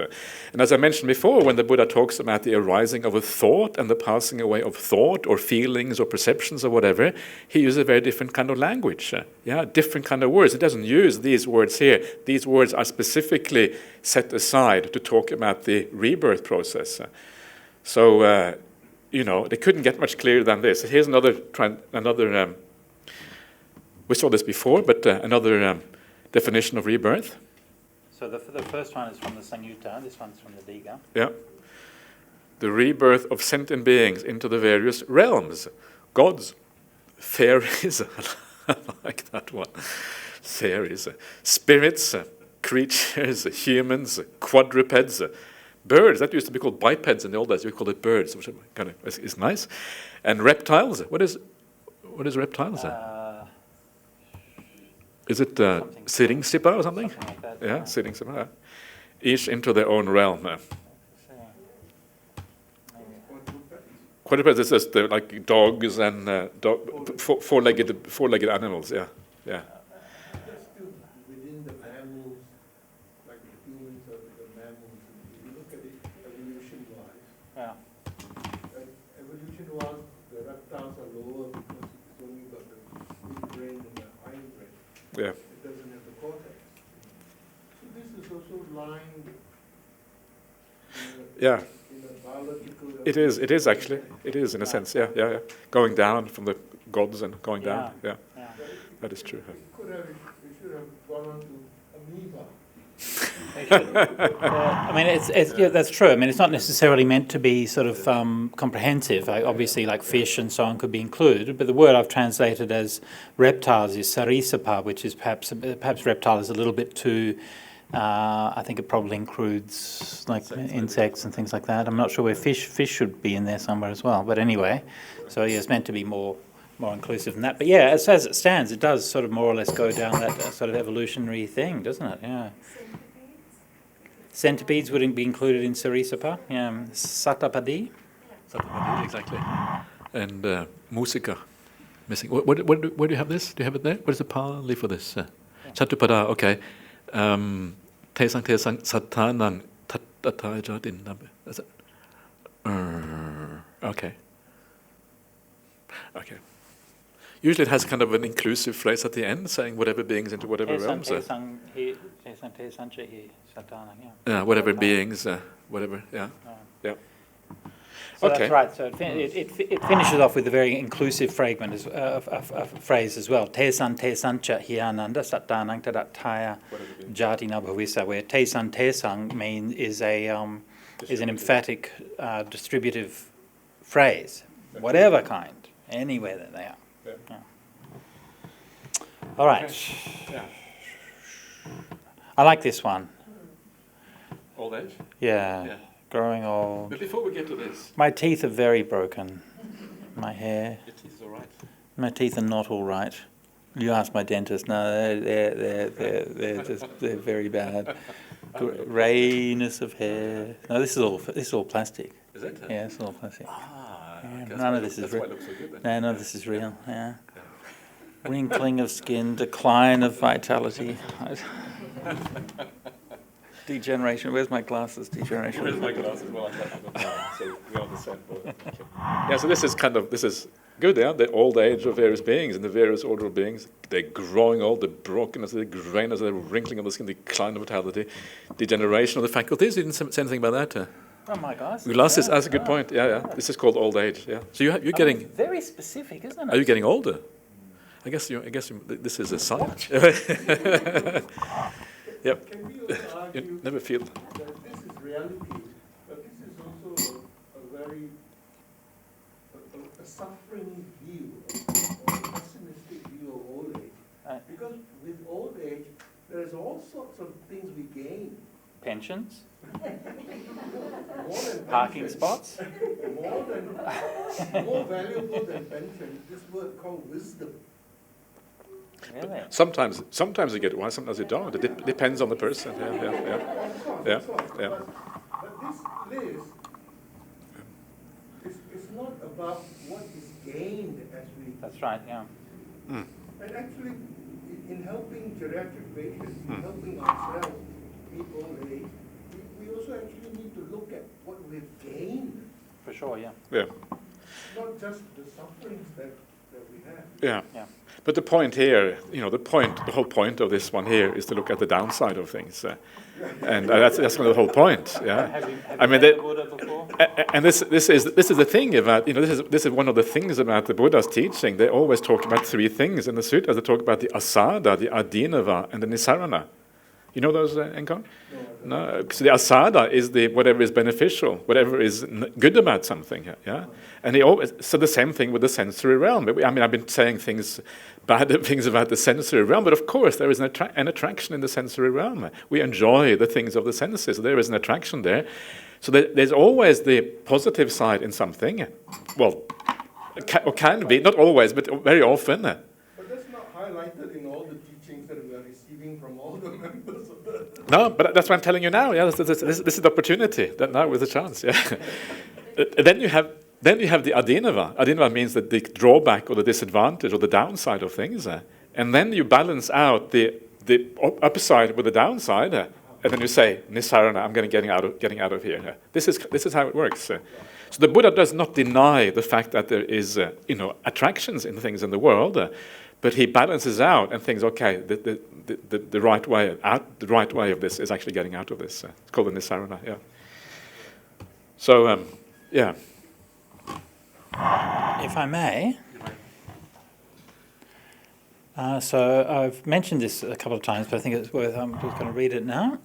And as I mentioned before, when the Buddha talks about the arising of a thought and the passing away of thought or feelings or perceptions or whatever, he uses a very different kind of language. Different kind of words. He doesn't use these words here. These words are specifically set aside to talk about the rebirth process. So, they couldn't get much clearer than this. Here's another we saw this before, but another definition of rebirth. So the first one is from the Samyutta, this one's from the Digha. Yeah. The rebirth of sentient beings into the various realms. Gods, fairies, I like that one. Fairies, spirits, creatures, humans, quadrupeds, birds. That used to be called bipeds in the old days. We call it birds, which kind of is nice. And reptiles. What is reptiles? Is it Siddhingsipa or something? Something like that. Yeah, Siddhingsipa. Each into their own realm. Quadrupeds is just like dogs and four-legged animals. Yeah. That's still within the mammals, like the humans or the mammals. If you look at it evolution-wise, evolution-wise, the reptiles are lower because it's only got the big brain and the hind brain. Yeah. It doesn't have the cortex. So this is also lying in a biological... It is actually. It is in a sense, yeah. Going down from the gods and going down, yeah. That is true. We should have gone on to amoeba. That's true. I mean, it's not necessarily meant to be sort of comprehensive. Obviously, like fish and so on could be included, but the word I've translated as reptiles is sarisapa, which is perhaps reptile is a little bit too. I think it probably includes like insects and things like that. I'm not sure where fish should be in there somewhere as well. But anyway, so it's meant to be more inclusive than that. But yeah, as it stands, it does sort of more or less go down that sort of evolutionary thing, doesn't it? Yeah. Centipedes wouldn't be included in Sarisapa. Yeah. Satapadi. Satapadi, exactly. And Musika. Missing. Where do you have this? Do you have it there? What is the Pali for this? Chatupada, okay. Tesang satanang tatatayajadin. Okay. Usually it has kind of an inclusive phrase at the end, saying whatever beings into whatever realms. Whatever beings, whatever, yeah. So Okay. that's right. So it finishes off with a very inclusive fragment, a phrase as well. Tesan tesancha hiyananda satanang tadataya jati nabhavisa, where tesan is an emphatic distributive phrase, whatever kind. anywhere that they are. Yeah. Yeah. All right. Yeah. I like this one. Old age? Yeah. Yeah. Growing old. But before we get to this, My teeth are very broken. My hair. your teeth is all right. My teeth are not all right. You ask my dentist. No, they're very bad. Grayness of hair. No, this is all plastic. Is it? Yeah, it's all plastic. Ah, Yeah, I guess none of that's this is why real. it looks so good then. No, none of this is real. Yeah. Wrinkling of skin, decline of vitality. Degeneration. Where's my glasses? Degeneration. Where's my glasses? Well, I've got mine, so we're on the same boat. Okay. Yeah, so this is good, yeah? The old age of various beings and the various order of beings. They're growing old, the brokenness, the grayness, the wrinkling of the skin, the decline of vitality, degeneration of the faculties. You didn't say anything about that? Oh my gosh. Glasses, that's a good point. Yeah. This is called old age, yeah. So you're getting, Very specific, isn't it? are you getting older? I guess this is a sign. Yep. Can we also argue You never feel. that this is reality, but this is also a very suffering view or a pessimistic view of old age. Right. Because with old age, there's all sorts of things we gain. Pensions, More than parking pension. spots. More valuable than pension, this word called wisdom. Really? Sometimes you get one, sometimes you don't. It depends on the person. Yeah. Of course. Yeah. But this list is not about what is gained as we... That's right. Yeah. Mm. And actually, in helping geriatric patients, in helping ourselves meet old age, we also actually need to look at what we've gained, For sure. Yeah. Yeah. not just the sufferings that we have. Yeah. Yeah. But the point here, the whole point of this one here is to look at the downside of things, and that's kind of the whole point. Yeah. Have you I mean, met the Buddha before? and this is the thing about this is one of the things about the Buddha's teaching. They always talk about three things in the sutras. They talk about the asada, the adinava, and the nisarana. You know those, Enkong? No. So the asada is the whatever is beneficial, whatever is good about something. Yeah. And he always said the same thing with the sensory realm. I've been saying bad things about the sensory realm, but of course there is an attraction in the sensory realm. We enjoy the things of the senses. There is an attraction there. So there's always the positive side in something. Well, or can be, not always, but very often. But that's not highlighted in all the teachings that we are receiving from all the members of the... No, but that's what I'm telling you now. Yeah, this is the opportunity. That now is the chance. Yeah. Then you have the adinava. Adinava means that the drawback or the disadvantage or the downside of things, and then you balance out the upside with the downside, and then you say nisarana. I'm getting out of here. This is how it works. So the Buddha does not deny the fact that there is attractions in things in the world, but he balances out and thinks, okay, the right way out, the right way of this is actually getting out of this. It's called the nisarana. Yeah. So yeah. If I may. So I've mentioned this a couple of times, but I think it's worth, I'm just going to read it now.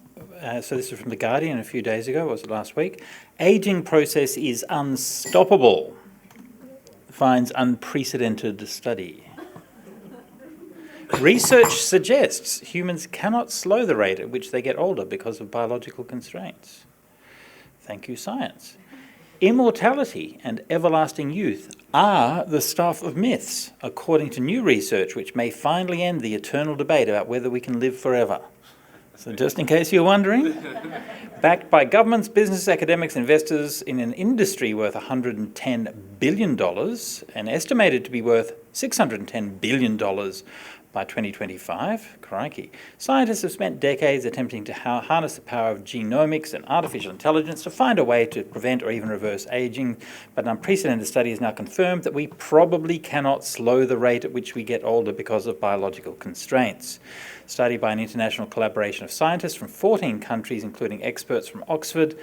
So this is from The Guardian a few days ago, was it last week? Aging process is unstoppable, finds unprecedented study. Research suggests humans cannot slow the rate at which they get older because of biological constraints. Thank you, science. Immortality and everlasting youth are the stuff of myths, according to new research which may finally end the eternal debate about whether we can live forever. So just in case you're wondering, backed by governments, business, academics, investors in an industry worth $110 billion and estimated to be worth $610 billion by 2025, crikey. Scientists have spent decades attempting to harness the power of genomics and artificial intelligence to find a way to prevent or even reverse aging, but an unprecedented study has now confirmed that we probably cannot slow the rate at which we get older because of biological constraints. A study by an international collaboration of scientists from 14 countries, including experts from Oxford,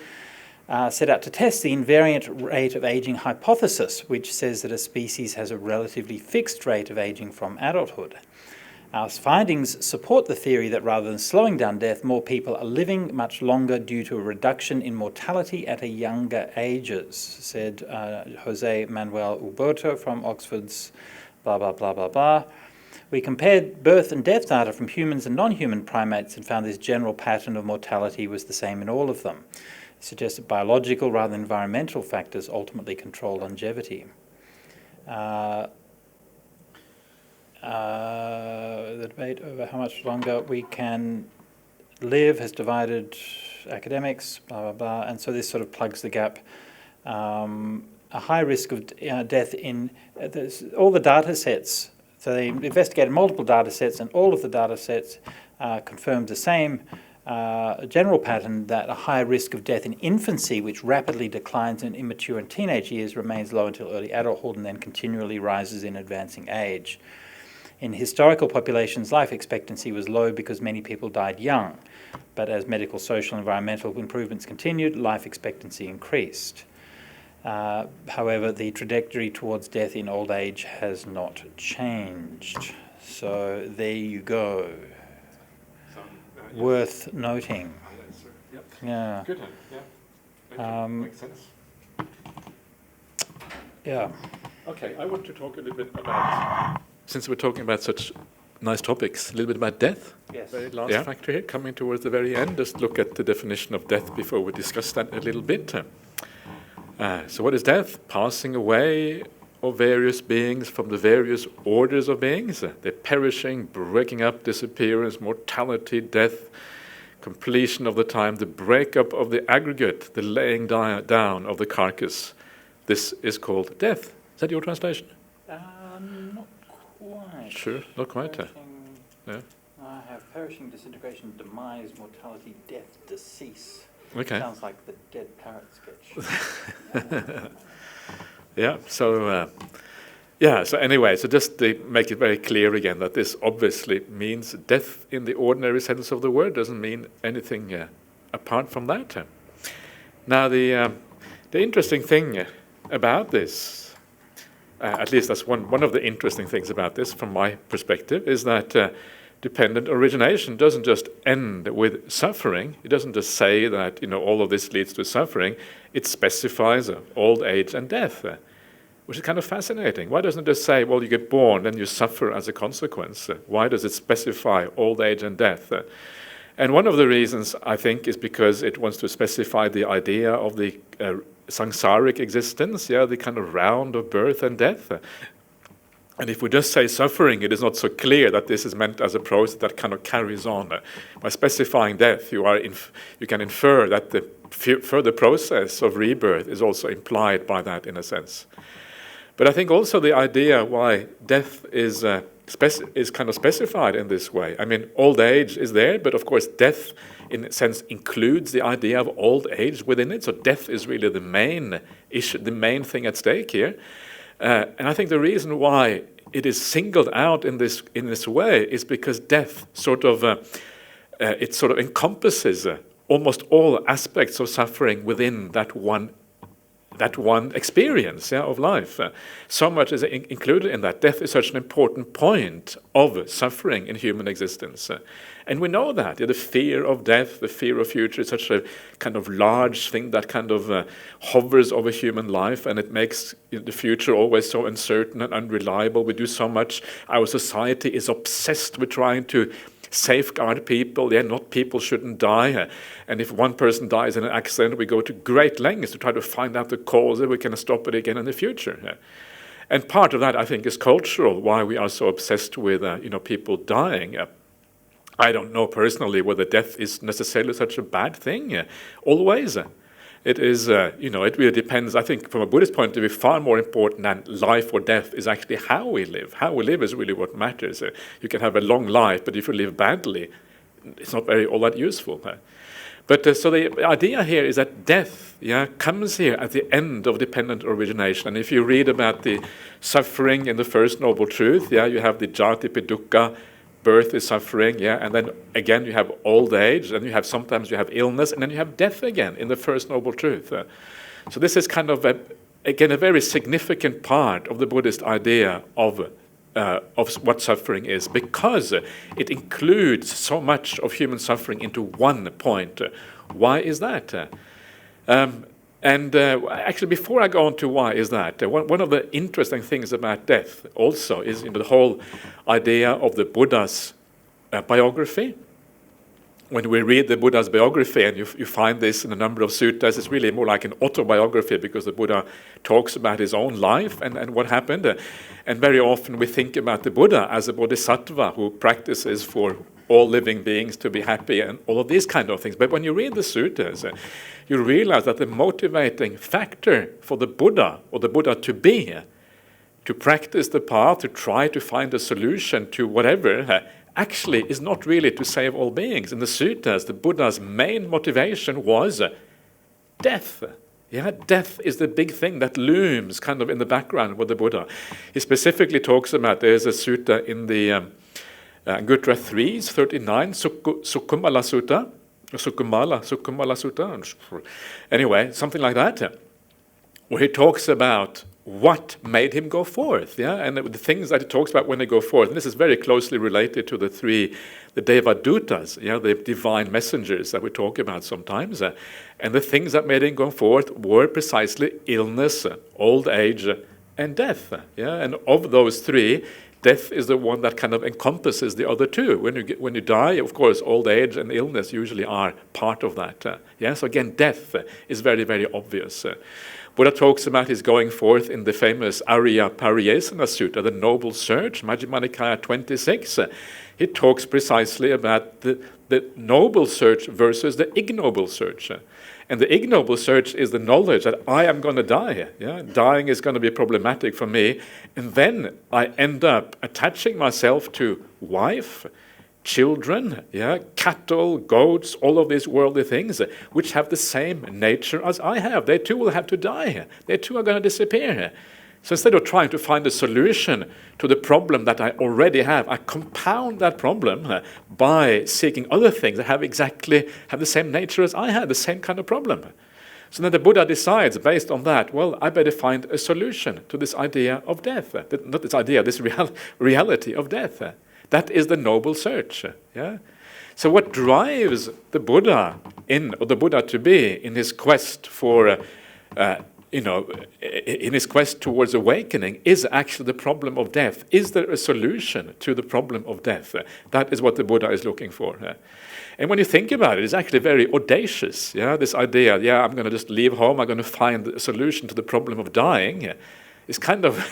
set out to test the invariant rate of aging hypothesis, which says that a species has a relatively fixed rate of aging from adulthood. Our findings support the theory that rather than slowing down death, more people are living much longer due to a reduction in mortality at a younger ages, said Jose Manuel Uberto from Oxford's blah, blah, blah, blah, blah. We compared birth and death data from humans and non-human primates and found this general pattern of mortality was the same in all of them. It suggests that biological rather than environmental factors ultimately control longevity. The debate over how much longer we can live has divided academics, blah, blah, blah, and so this sort of plugs the gap. A high risk of death in all the data sets. So they investigated multiple data sets, and all of the data sets confirmed the same general pattern, that a high risk of death in infancy, which rapidly declines in immature and teenage years, remains low until early adulthood and then continually rises in advancing age. In historical populations, life expectancy was low because many people died young, but as medical, social, and environmental improvements continued, life expectancy increased. However, the trajectory towards death in old age has not changed. So there you go. Worth noting. Yeah. Good. Yeah. Makes sense. Yeah. Okay, I want to talk a little bit about, since we're talking about such nice topics, a little bit about death. Yes. Very last factor here, coming towards the very end. Just look at the definition of death before we discuss that a little bit. So what is death? Passing away of various beings from the various orders of beings. They're perishing, breaking up, disappearance, mortality, death, completion of the time, the breakup of the aggregate, the laying down of the carcass. This is called death. Is that your translation? Not quite. Sure, not quite. Yeah. I have perishing, disintegration, demise, mortality, death, decease. Okay. Sounds like the Dead Parrot sketch. Yeah. So anyway, so just to make it very clear again that this obviously means death in the ordinary sense of the word, doesn't mean anything apart from that. Now, the interesting thing about this, at least that's one of the interesting things about this from my perspective, is that dependent origination doesn't just end with suffering. It doesn't just say that all of this leads to suffering. It specifies old age and death, which is kind of fascinating. Why doesn't it just say, well, you get born, then you suffer as a consequence? Why does it specify old age and death? And one of the reasons, I think, is because it wants to specify the idea of the samsaric existence, the kind of round of birth and death. And if we just say suffering, it is not so clear that this is meant as a process that kind of carries on. By specifying death, you can infer that the further process of rebirth is also implied by that, in a sense. But I think also the idea why death is kind of specified in this way. I mean, old age is there, but of course death, in a sense, includes the idea of old age within it. So death is really the main issue, the main thing at stake here. And I think the reason why it is singled out in this way is because death sort of encompasses almost all aspects of suffering within that one experience of life. So much is included in that. Death is such an important point of suffering in human existence. And we know that. The fear of death, the fear of future is such a kind of large thing that kind of hovers over human life, and it makes the future always so uncertain and unreliable. We do so much. Our society is obsessed with trying to safeguard people. People shouldn't die. And if one person dies in an accident, we go to great lengths to try to find out the cause that we can stop it again in the future. And part of that, I think, is cultural, why we are so obsessed with people dying. I don't know personally whether death is necessarily such a bad thing. Always. It is, it really depends. I think from a Buddhist point of view, far more important than life or death is actually how we live. How we live is really what matters. You can have a long life, but if you live badly, it's not all that useful. But so the idea here is that death comes here at the end of dependent origination. And if you read about the suffering in the First Noble Truth, you have the jati pi dukkha, birth is suffering, and then again you have old age, and sometimes you have illness, and then you have death again in the First Noble Truth. So this is kind of, again, a very significant part of the Buddhist idea of of what suffering is, because it includes so much of human suffering into one point. Why is that? Actually, before I go on to why is that, one of the interesting things about death also is the whole idea of the Buddha's biography. When we read the Buddha's biography, and you find this in a number of suttas, it's really more like an autobiography, because the Buddha talks about his own life and what happened. And very often we think about the Buddha as a bodhisattva who practices for all living beings to be happy and all of these kind of things. But when you read the suttas, you realize that the motivating factor for the Buddha, or the Buddha to be, to practice the path, to try to find a solution to whatever, actually is not really to save all beings. In the suttas, the Buddha's main motivation was death. Yeah, death is the big thing that looms kind of in the background with the Buddha. He specifically talks about, there's a sutta in the Anguttara 3s, 39, Sukumala Sutta, Sukumala Sutta, anyway, something like that, where he talks about what made him go forth, and the things that he talks about when they go forth. And this is very closely related to the Devadutas, the divine messengers that we talk about sometimes. And the things that made him go forth were precisely illness, old age, and death. And of those three, death is the one that kind of encompasses the other two. When you die, of course, old age and illness usually are part of that. So again, death is very, very obvious. Buddha talks about his going forth in the famous Arya Pariyesana Sutta, the Noble Search, Majjhima Nikaya 26. He talks precisely about the noble search versus the ignoble search. And the ignoble search is the knowledge that I am going to die. Dying is going to be problematic for me. And then I end up attaching myself to wife, children, cattle, goats, all of these worldly things, which have the same nature as I have. They too will have to die. They too are going to disappear. So instead of trying to find a solution to the problem that I already have, I compound that problem by seeking other things that have the same nature as I had, the same kind of problem. So then the Buddha decides, based on that, well, I better find a solution to this idea of death. Not this idea, this reality of death. That is the noble search. So what drives the Buddha or the Buddha to be in his quest for, in his quest towards awakening is actually the problem of death. Is there a solution to the problem of death? That is what the Buddha is looking for. And when you think about it, it's actually very audacious. This idea, I'm going to just leave home, I'm going to find a solution to the problem of dying, is kind of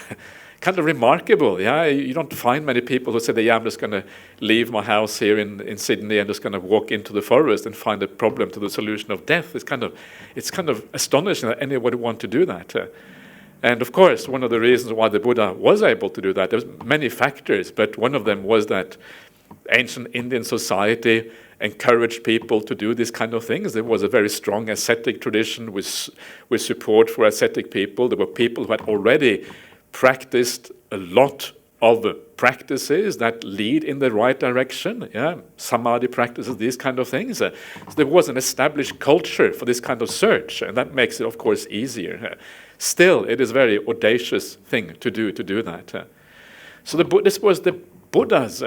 remarkable. You don't find many people who say that, I'm just going to leave my house here in Sydney and just going to walk into the forest and find a problem to the solution of death. It's kind of astonishing that anyone would want to do that. And of course, one of the reasons why the Buddha was able to do that, there's many factors, but one of them was that ancient Indian society encouraged people to do these kind of things. There was a very strong ascetic tradition with support for ascetic people. There were people who had already practiced a lot of practices that lead in the right direction, samadhi practices, these kind of things. So there was an established culture for this kind of search, and that makes it, of course, easier. Still, it is a very audacious thing to do that. So this was the Buddha's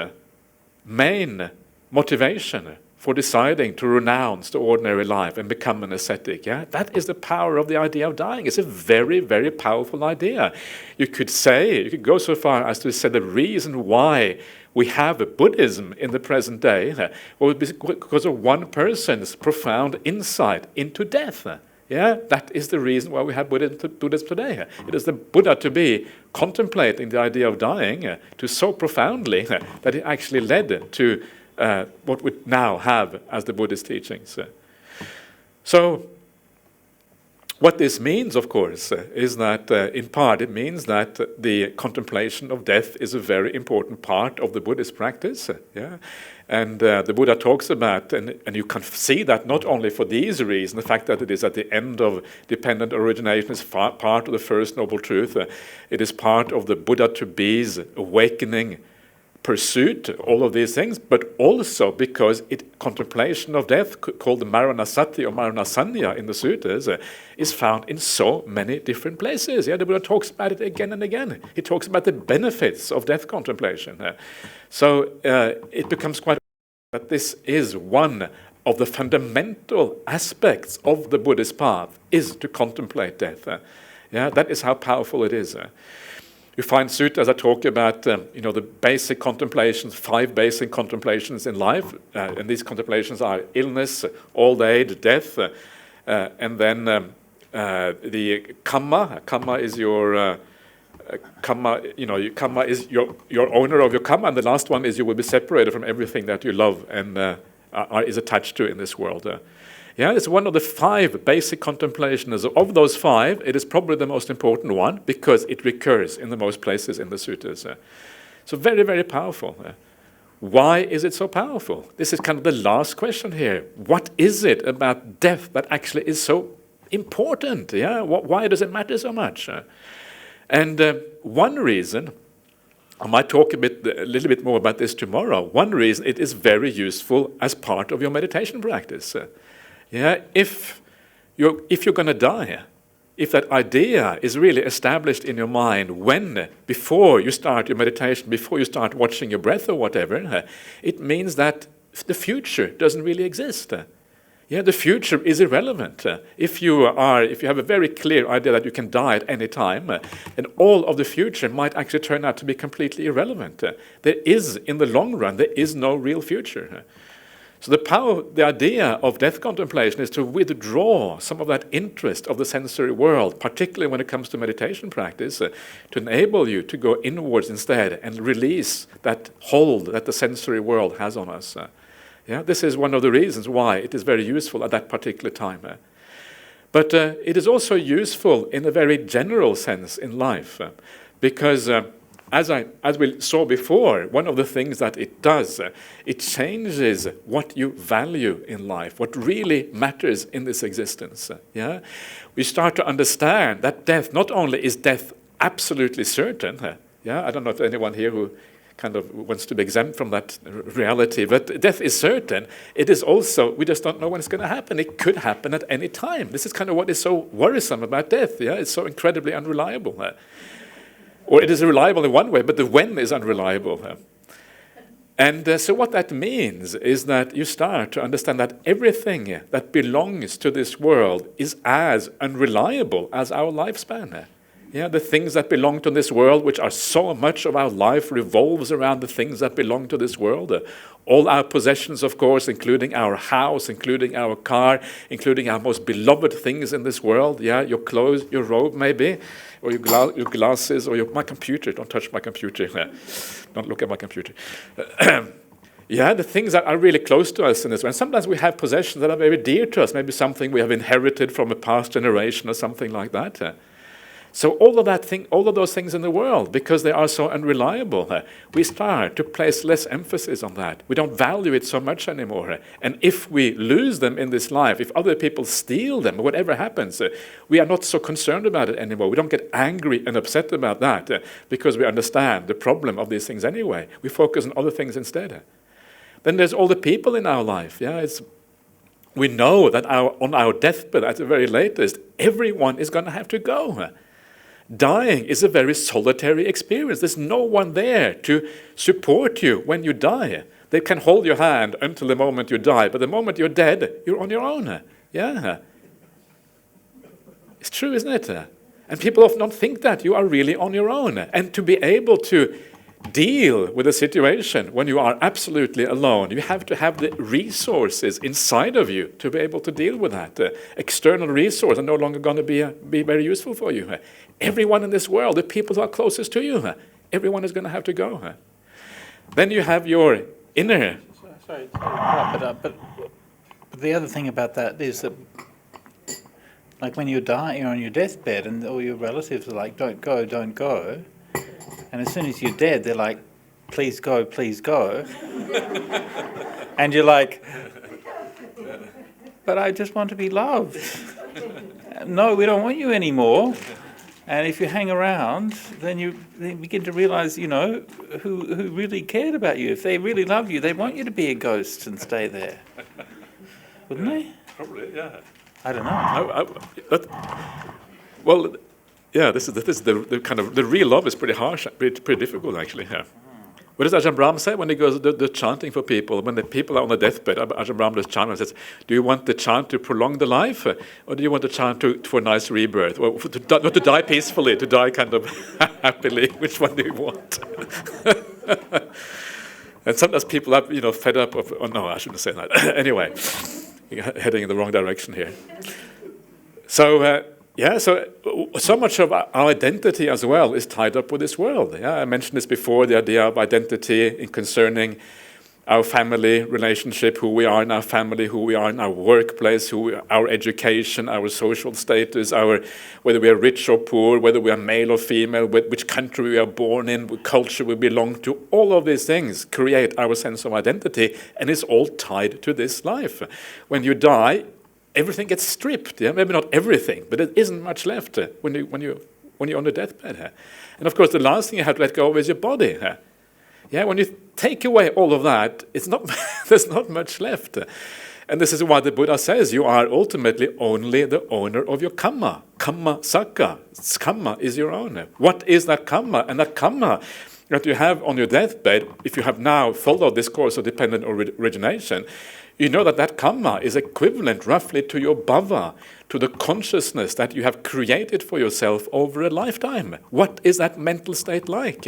main motivation for deciding to renounce the ordinary life and become an ascetic. That is the power of the idea of dying. It's a very, very powerful idea. You could go so far as to say the reason why we have a Buddhism in the present day was because of one person's profound insight into death. That is the reason why we have Buddhism today. It is the Buddha to be contemplating the idea of dying to so profoundly that it actually led to what we now have as the Buddhist teachings. So what this means, of course, is that in part it means that the contemplation of death is a very important part of the Buddhist practice. And the Buddha talks about, and you can see that not only for these reasons, the fact that it is at the end of dependent origination is part of the first noble truth, it is part of the Buddha to be's awakening pursuit, all of these things, but also because contemplation of death, called the Maranasati or Maranasanya in the suttas, is found in so many different places. The Buddha talks about it again and again. He talks about the benefits of death contemplation. So it becomes quite that this is one of the fundamental aspects of the Buddhist path, is to contemplate death. That is how powerful it is. You find suttas that talk about the basic contemplations, 5 basic contemplations in life, and these contemplations are illness, old age, death, and then the kamma. Kamma is your kamma is your owner of your kamma, and the last one is you will be separated from everything that you love and is attached to in this world. It's one of the 5 basic contemplations. Of those 5, it is probably the most important one because it recurs in the most places in the suttas. So very, very powerful. Why is it so powerful? This is kind of the last question here. What is it about death that actually is so important? Why does it matter so much? And one reason, I might talk a little bit more about this tomorrow. One reason it is very useful as part of your meditation practice. If you're going to die, if that idea is really established in your mind before you start your meditation, before you start watching your breath or whatever, it means that the future doesn't really exist. The future is irrelevant. If you have a very clear idea that you can die at any time, then all of the future might actually turn out to be completely irrelevant. In the long run, there is no real future. So the idea of death contemplation is to withdraw some of that interest of the sensory world, particularly when it comes to meditation practice, to enable you to go inwards instead and release that hold that the sensory world has on us. This is one of the reasons why it is very useful at that particular time. But it is also useful in a very general sense in life, because as we saw before, one of the things that it does, it changes what you value in life, what really matters in this existence. We start to understand that death, not only is death absolutely certain, I don't know if anyone here who kind of wants to be exempt from that reality, but death is certain. It is also, we just don't know when it's going to happen. It could happen at any time. This is kind of what is so worrisome about death. It's so incredibly unreliable. Or it is reliable in one way, but the when is unreliable. And so what that means is that you start to understand that everything that belongs to this world is as unreliable as our lifespan. The things that belong to this world, which are so much of our life, revolves around the things that belong to this world. All our possessions, of course, including our house, including our car, including our most beloved things in this world. Your clothes, your robe maybe, or your glasses, or my computer. Don't touch my computer. Don't look at my computer. The things that are really close to us in this world. And sometimes we have possessions that are very dear to us, maybe something we have inherited from a past generation or something like that. So all of those things in the world, because they are so unreliable, we start to place less emphasis on that. We don't value it so much anymore. And if we lose them in this life, if other people steal them, or whatever happens, we are not so concerned about it anymore. We don't get angry and upset about that because we understand the problem of these things anyway. We focus on other things instead. Then there's all the people in our life. We know that on our deathbed, at the very latest, everyone is going to have to go. Dying is a very solitary experience. There's no one there to support you when you die. They can hold your hand until the moment you die, but the moment you're dead, you're on your own. It's true, isn't it? And people often don't think that you are really on your own. And to be able to deal with a situation when you are absolutely alone, you have to have the resources inside of you to be able to deal with that. External resources are no longer going to be very useful for you. Everyone in this world, the people who are closest to you, everyone is going to have to go. Then you have your inner. Sorry, but the other thing about that is that, like when you die, you're on your deathbed, and all your relatives are like, "Don't go, don't go." And as soon as you're dead, they're like, please go, please go. And you're like, but I just want to be loved. No, we don't want you anymore. And if you hang around, then you begin to realise, who really cared about you. If they really love you, they want you to be a ghost and stay there. Wouldn't they? Probably, yeah. I don't know. Well, yeah, this is the kind of, the real love is pretty harsh, pretty difficult actually. Yeah. What does Ajahn Brahm say when he goes the chanting for people? When the people are on the deathbed, Ajahn Brahm does chant and says, do you want the chant to prolong the life? Or do you want the chant for a nice rebirth? Or not to die peacefully, to die kind of happily? Which one do you want? And sometimes people are, fed up of, oh no, I shouldn't say that. Anyway, heading in the wrong direction here. So, so much of our identity as well is tied up with this world. Yeah, I mentioned this before, the idea of identity in concerning our family relationship, who we are in our family, who we are in our workplace, our education, our social status, whether we are rich or poor, whether we are male or female, which country we are born in, what culture we belong to. All of these things create our sense of identity, and it's all tied to this life. When you die, everything gets stripped. Yeah? Maybe not everything, but there isn't much left when you're on the deathbed. And of course, the last thing you have to let go of is your body. Yeah, when you take away all of that, there's not much left. And this is why the Buddha says you are ultimately only the owner of your karma. Karma sakka. Karma is your owner. What is that karma? And that karma that you have on your deathbed, if you have now followed this course of dependent origination, you know that karma is equivalent roughly to your bhava, to the consciousness that you have created for yourself over a lifetime. What is that mental state like?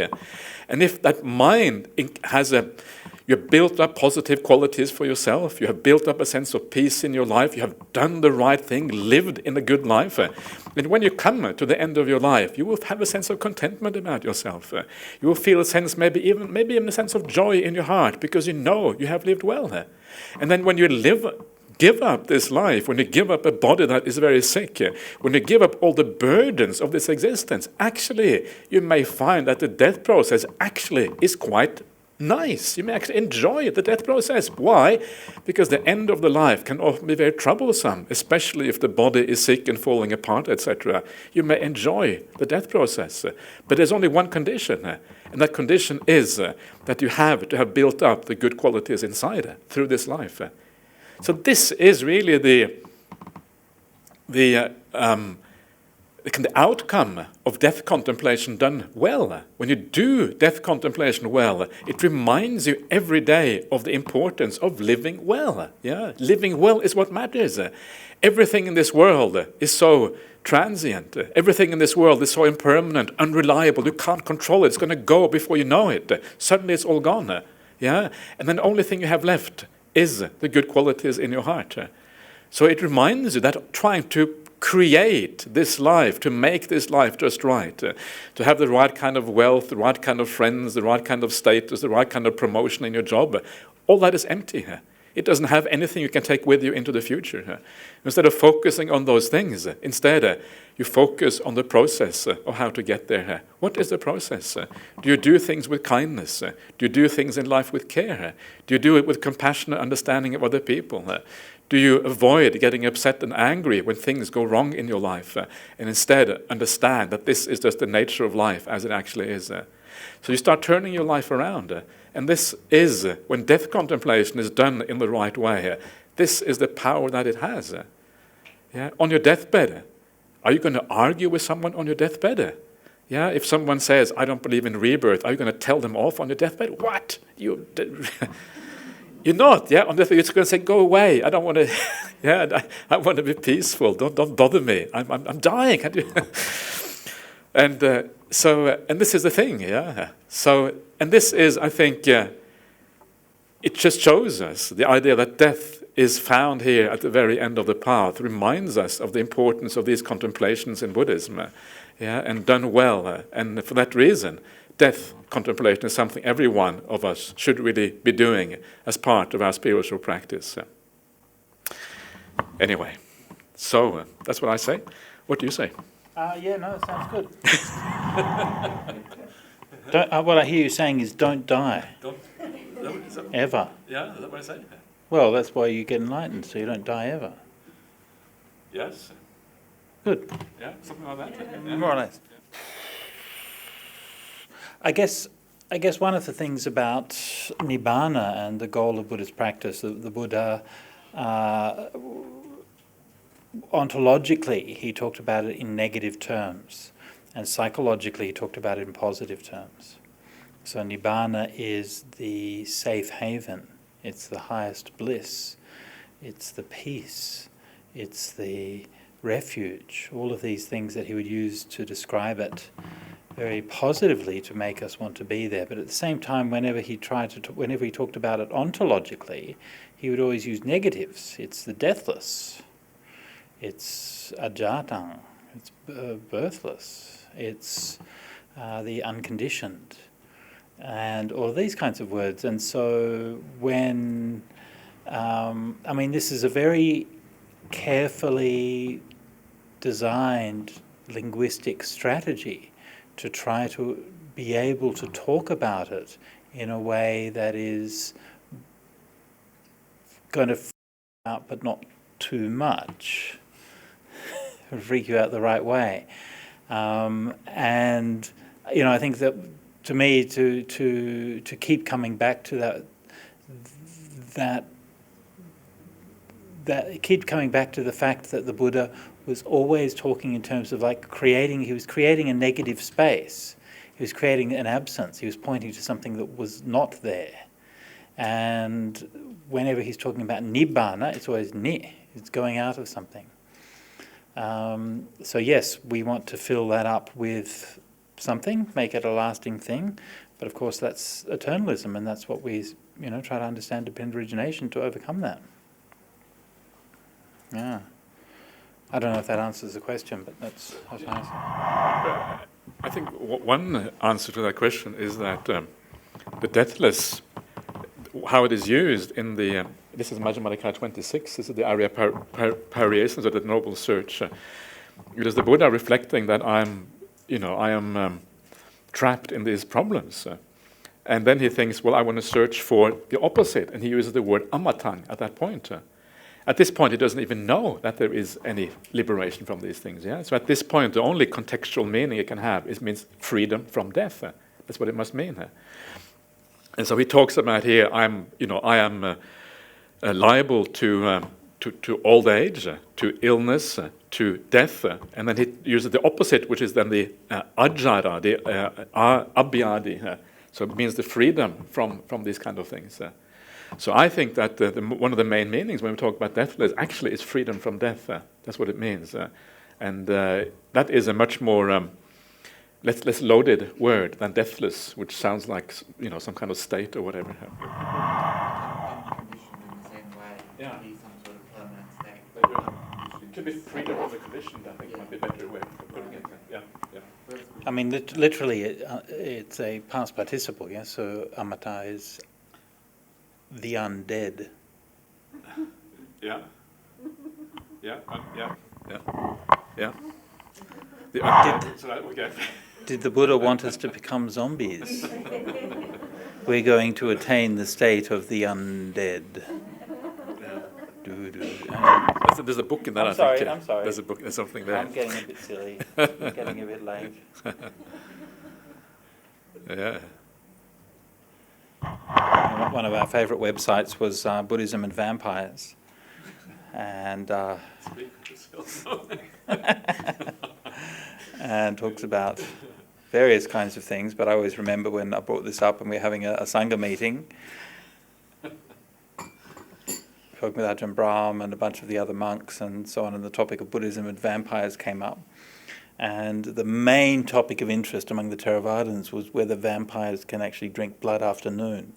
And if that mind you have built up positive qualities for yourself, you have built up a sense of peace in your life, you have done the right thing, lived in a good life, and when you come to the end of your life, you will have a sense of contentment about yourself. You will feel a sense, maybe even a sense of joy in your heart, because you know you have lived well. And then when you give up this life, when you give up a body that is very sick, when you give up all the burdens of this existence, actually you may find that the death process actually is quite nice. You may actually enjoy the death process. Why? Because the end of the life can often be very troublesome, especially if the body is sick and falling apart, etc. You may enjoy the death process. But there's only one condition, and that condition is that you have to have built up the good qualities inside through this life. So this is really the outcome of death contemplation done well. When you do death contemplation well, it reminds you every day of the importance of living well. Yeah, living well is what matters. Everything in this world is so transient. Everything in this world is so impermanent, unreliable. You can't control it. It's going to go before you know it. Suddenly it's all gone. Yeah, and then the only thing you have left is the good qualities in your heart. So it reminds you that trying to create this life, to make this life just right, to have the right kind of wealth, the right kind of friends, the right kind of status, the right kind of promotion in your job, all that is empty. It doesn't have anything you can take with you into the future. Instead of focusing on those things, instead you focus on the process of how to get there. What is the process? Do you do things with kindness? Do you do things in life with care? Do you do it with compassion and understanding of other people? Do you avoid getting upset and angry when things go wrong in your life, and instead understand that this is just the nature of life as it actually is? So you start turning your life around, and this is, when death contemplation is done in the right way, this is the power that it has. Yeah? On your deathbed, are you going to argue with someone on your deathbed? Yeah, if someone says, I don't believe in rebirth, are you going to tell them off on your deathbed? What? You're not, yeah. On deathbed, you're just going to say, "Go away. I don't want to. Yeah, I want to be peaceful. Don't bother me. I'm dying." And this is the thing, yeah. So, and this is, I think, it just shows us the idea that death is found here at the very end of the path. Reminds us of the importance of these contemplations in Buddhism, yeah, and done well. And for that reason, death contemplation is something every one of us should really be doing as part of our spiritual practice. Anyway, so that's what I say. What do you say? Yeah, no, it sounds good. What I hear you saying is don't die. Ever. Yeah, is that what I say? Well, that's why you get enlightened, so you don't die ever. Yes. Good. Yeah, something like that. More or less. I guess one of the things about Nibbana and the goal of Buddhist practice, the Buddha, ontologically, he talked about it in negative terms, and psychologically, he talked about it in positive terms. So Nibbana is the safe haven. It's the highest bliss. It's the peace. It's the refuge. All of these things that he would use to describe it very positively to make us want to be there. But at the same time, whenever he talked about it ontologically, he would always use negatives. It's the deathless. It's Ajahn. It's birthless. It's the unconditioned. And all these kinds of words. And so when, this is a very carefully designed linguistic strategy to try to be able to talk about it in a way that is going to freak you out but not too much, freak you out the right way. And I think that to me to keep coming back to that keep coming back to the fact that the Buddha was always talking in terms of he was creating a negative space. He was creating an absence. He was pointing to something that was not there. And whenever he's talking about Nibbana, it's always ni. It's going out of something. So yes, we want to fill that up with something, make it a lasting thing. But of course that's eternalism, and that's what we try to understand dependent origination to overcome that. Yeah. I don't know if that answers the question, but that's how to answer. I think one answer to that question is that the deathless, how it is used in the, this is Majjhima Nikaya 26, this is the Arya Pariations of the Noble Search. It is the Buddha reflecting that I am trapped in these problems. And then he thinks, well, I want to search for the opposite, and he uses the word amatang at that point. At this point, he doesn't even know that there is any liberation from these things. Yeah. So at this point, the only contextual meaning it can have means freedom from death. That's what it must mean. And so he talks about here, I am liable to old age, to illness, to death, and then he uses the opposite, which is then the ajara, the abhyadi. So it means the freedom from these kind of things. So I think that one of the main meanings when we talk about deathless actually is freedom from death. That's what it means. And that is a much more less loaded word than deathless, which sounds like some kind of state or whatever. Conditioned in the same way, Yeah. to be some sort of permanent state. To be freedom from the condition, I think might be a better way of putting it. Yeah. Literally, it's a past participle, yeah? So amata is the undead. Yeah. Yeah. The undead. So that we get. Did the Buddha want us to become zombies? We're going to attain the state of the undead. There's a book in that. I'm sorry. There's a book. There's something there. I'm getting a bit silly. I'm getting a bit late. Yeah. One of our favourite websites was Buddhism and Vampires, and and talks about various kinds of things. But I always remember when I brought this up and we were having a Sangha meeting, talking with Ajahn Brahm and a bunch of the other monks and so on, and the topic of Buddhism and vampires came up. And the main topic of interest among the Theravadins was whether vampires can actually drink blood after noon.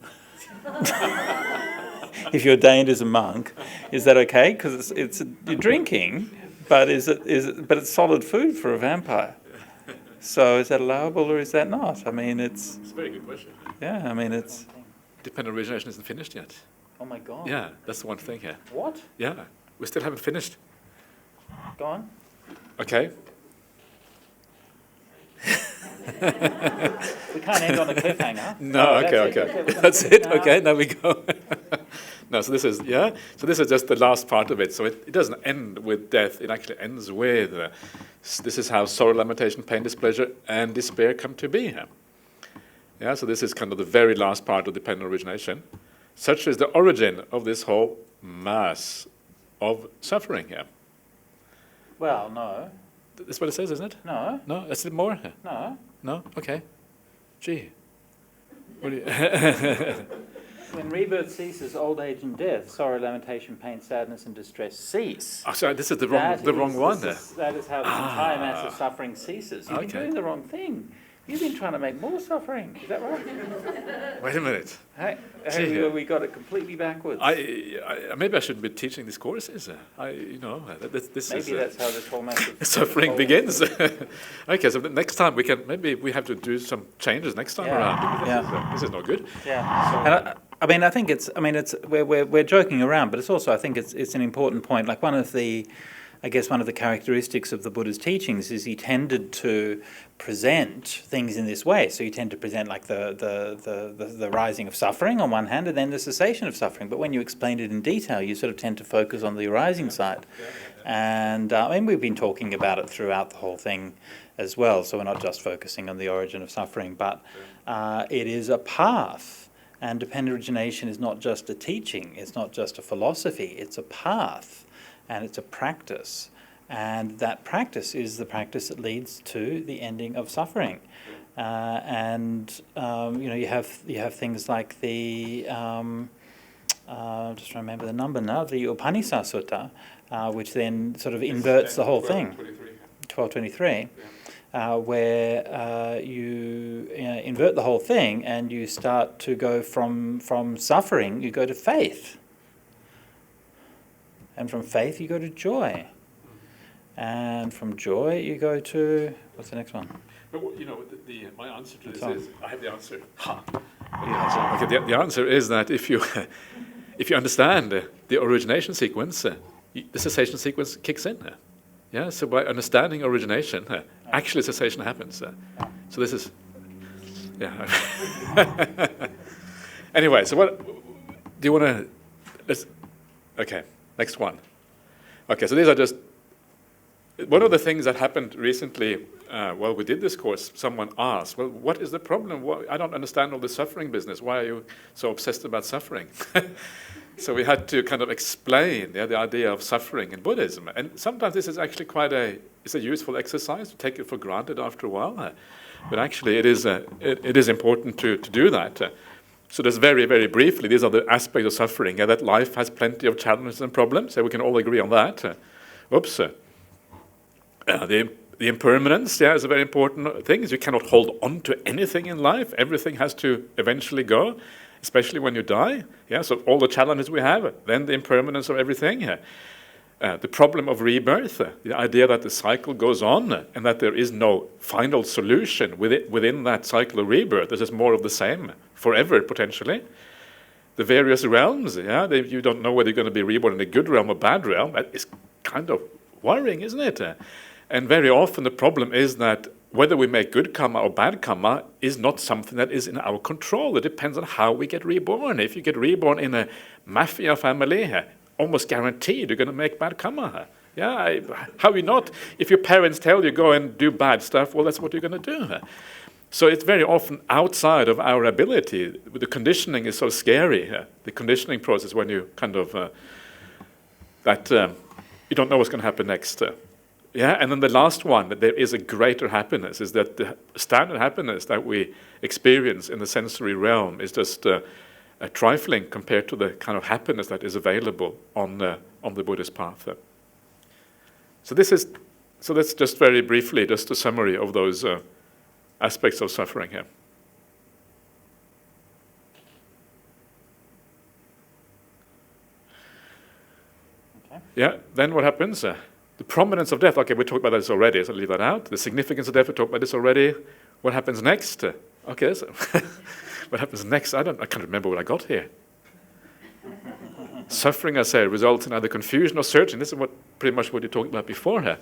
If you're ordained as a monk, is that okay? Because you're drinking, but but it's solid food for a vampire. So is that allowable or is that not? It's a very good question. Yeah, it's... Dependent origination isn't finished yet. Oh my God. Yeah, that's the one thing here. What? Yeah, we still haven't finished. Go on. Okay. We can't end on a cliffhanger. No, okay. It. That's it. Okay, now we go. No, so this is So this is just the last part of it. So it doesn't end with death. It actually ends with this is how sorrow, lamentation, pain, displeasure, and despair come to be. Yeah. So this is kind of the very last part of dependent origination. Such is the origin of this whole mass of suffering here. Well, no. That's what it says, isn't it? No. No, is it more? No. No? Okay. Gee. What do you When rebirth ceases, old age and death, sorrow, lamentation, pain, sadness, and distress cease. Oh, sorry, this is the wrong one there. That is how the entire mass of suffering ceases. You've been Okay. doing the wrong thing. You've been trying to make more suffering. Is that right? Wait a minute. Hey, we got it completely backwards. Maybe I shouldn't be teaching these courses. This Maybe is that's how this whole mass of suffering begins. Okay, so the next time maybe we have to do some changes next time around. Yeah. This is not good. Yeah. And I think it's we're joking around, but it's also, I think it's an important point. Like one of the characteristics of the Buddha's teachings is he tended to present things in this way. So you tend to present like the rising of suffering on one hand, and then the cessation of suffering. But when you explain it in detail, you sort of tend to focus on the arising side. And we've been talking about it throughout the whole thing as well. So we're not just focusing on the origin of suffering, but it is a path. And dependent origination is not just a teaching. It's not just a philosophy. It's a path. And it's a practice, and that practice is the practice that leads to the ending of suffering. You have things like the I'm just trying to remember the number now, the Upanishad Sutta, which then sort of inverts the whole thing. 1223, where you invert the whole thing, and you start to go from suffering, you go to faith. And from faith you go to joy. And from joy you go to, what's the next one? But my answer to this is, I have the answer. Okay, the answer is that if you understand the origination sequence, the cessation sequence kicks in. Yeah, so by understanding origination, actually cessation happens. So this is, Anyway, so what, do you want to, okay. Next one. Okay, so these are just one of the things that happened recently while we did this course. Someone asked, well, what is the problem? I don't understand all the suffering business. Why are you so obsessed about suffering? So we had to kind of explain the idea of suffering in Buddhism. And sometimes this is actually it's a useful exercise to take it for granted after a while. But actually it is important to do that. So just very, very briefly, these are the aspects of suffering, that life has plenty of challenges and problems, so we can all agree on that. The impermanence, is a very important thing. You cannot hold on to anything in life. Everything has to eventually go, especially when you die. So all the challenges we have, then the impermanence of everything. The problem of rebirth, the idea that the cycle goes on and that there is no final solution within that cycle of rebirth. There's just more of the same forever, potentially. The various realms, you don't know whether you're going to be reborn in a good realm or bad realm. That is kind of worrying, isn't it? And very often the problem is that whether we make good karma or bad karma is not something that is in our control. It depends on how we get reborn. If you get reborn in a mafia family, almost guaranteed you're going to make bad karma. How are you not? If your parents tell you go and do bad stuff, well, that's what you're going to do. So it's very often outside of our ability. The conditioning is so scary. The conditioning process, when you kind of you don't know what's going to happen next. And then the last one, that there is a greater happiness, is that the standard happiness that we experience in the sensory realm is just trifling compared to the kind of happiness that is available on the Buddhist path. So that's just very briefly just a summary of those aspects of suffering here. Okay. Then what happens? The prominence of death. Okay, we talked about this already, so I'll leave that out. The significance of death, we talked about this already. What happens next? Okay, so what happens next? I can't remember what I got here. Suffering, I say, results in either confusion or searching. This is pretty much what you talked about before here.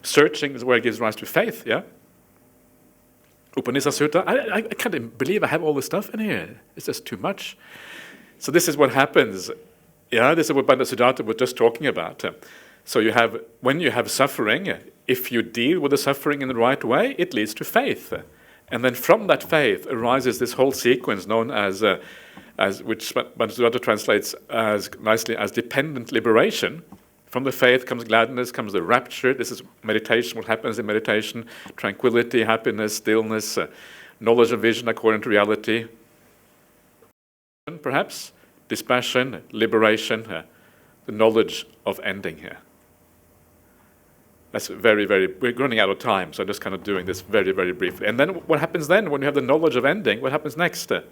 Searching is where it gives rise to faith, Upanishad Sutta. I can't believe I have all this stuff in here. It's just too much. So this is what happens Yeah, this is what Bhante Sujato was just talking about. So when you have suffering, if you deal with the suffering in the right way, it leads to faith. And then from that faith arises this whole sequence known as which Bhante Sujato translates as nicely as dependent liberation. From the faith comes gladness, comes the rapture. This is meditation, what happens in meditation. Tranquility, happiness, stillness, knowledge and vision according to reality. Perhaps dispassion, liberation, the knowledge of ending here. That's very, we're running out of time, so I'm just kind of doing this very, very briefly. And then what happens then when you have the knowledge of ending? What happens next? Then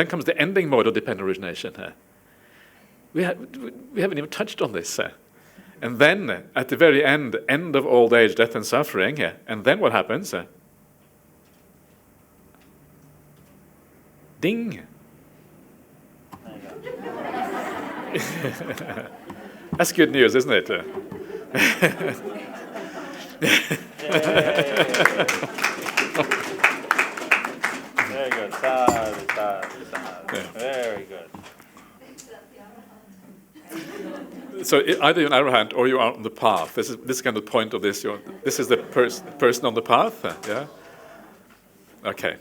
comes the ending mode of dependent origination. We haven't even touched on this. And then, at the very end of old age, death and suffering, and then what happens? Ding! That's good news, isn't it? Very good. Sadhu, sadhu, sadhu. Very good. So either you're an arahant or you are on the path. This is kind of the point of this. This is the person on the path. Yeah. Okay.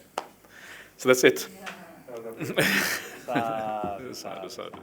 So that's it. Sadhu, Sadhu, sadhu.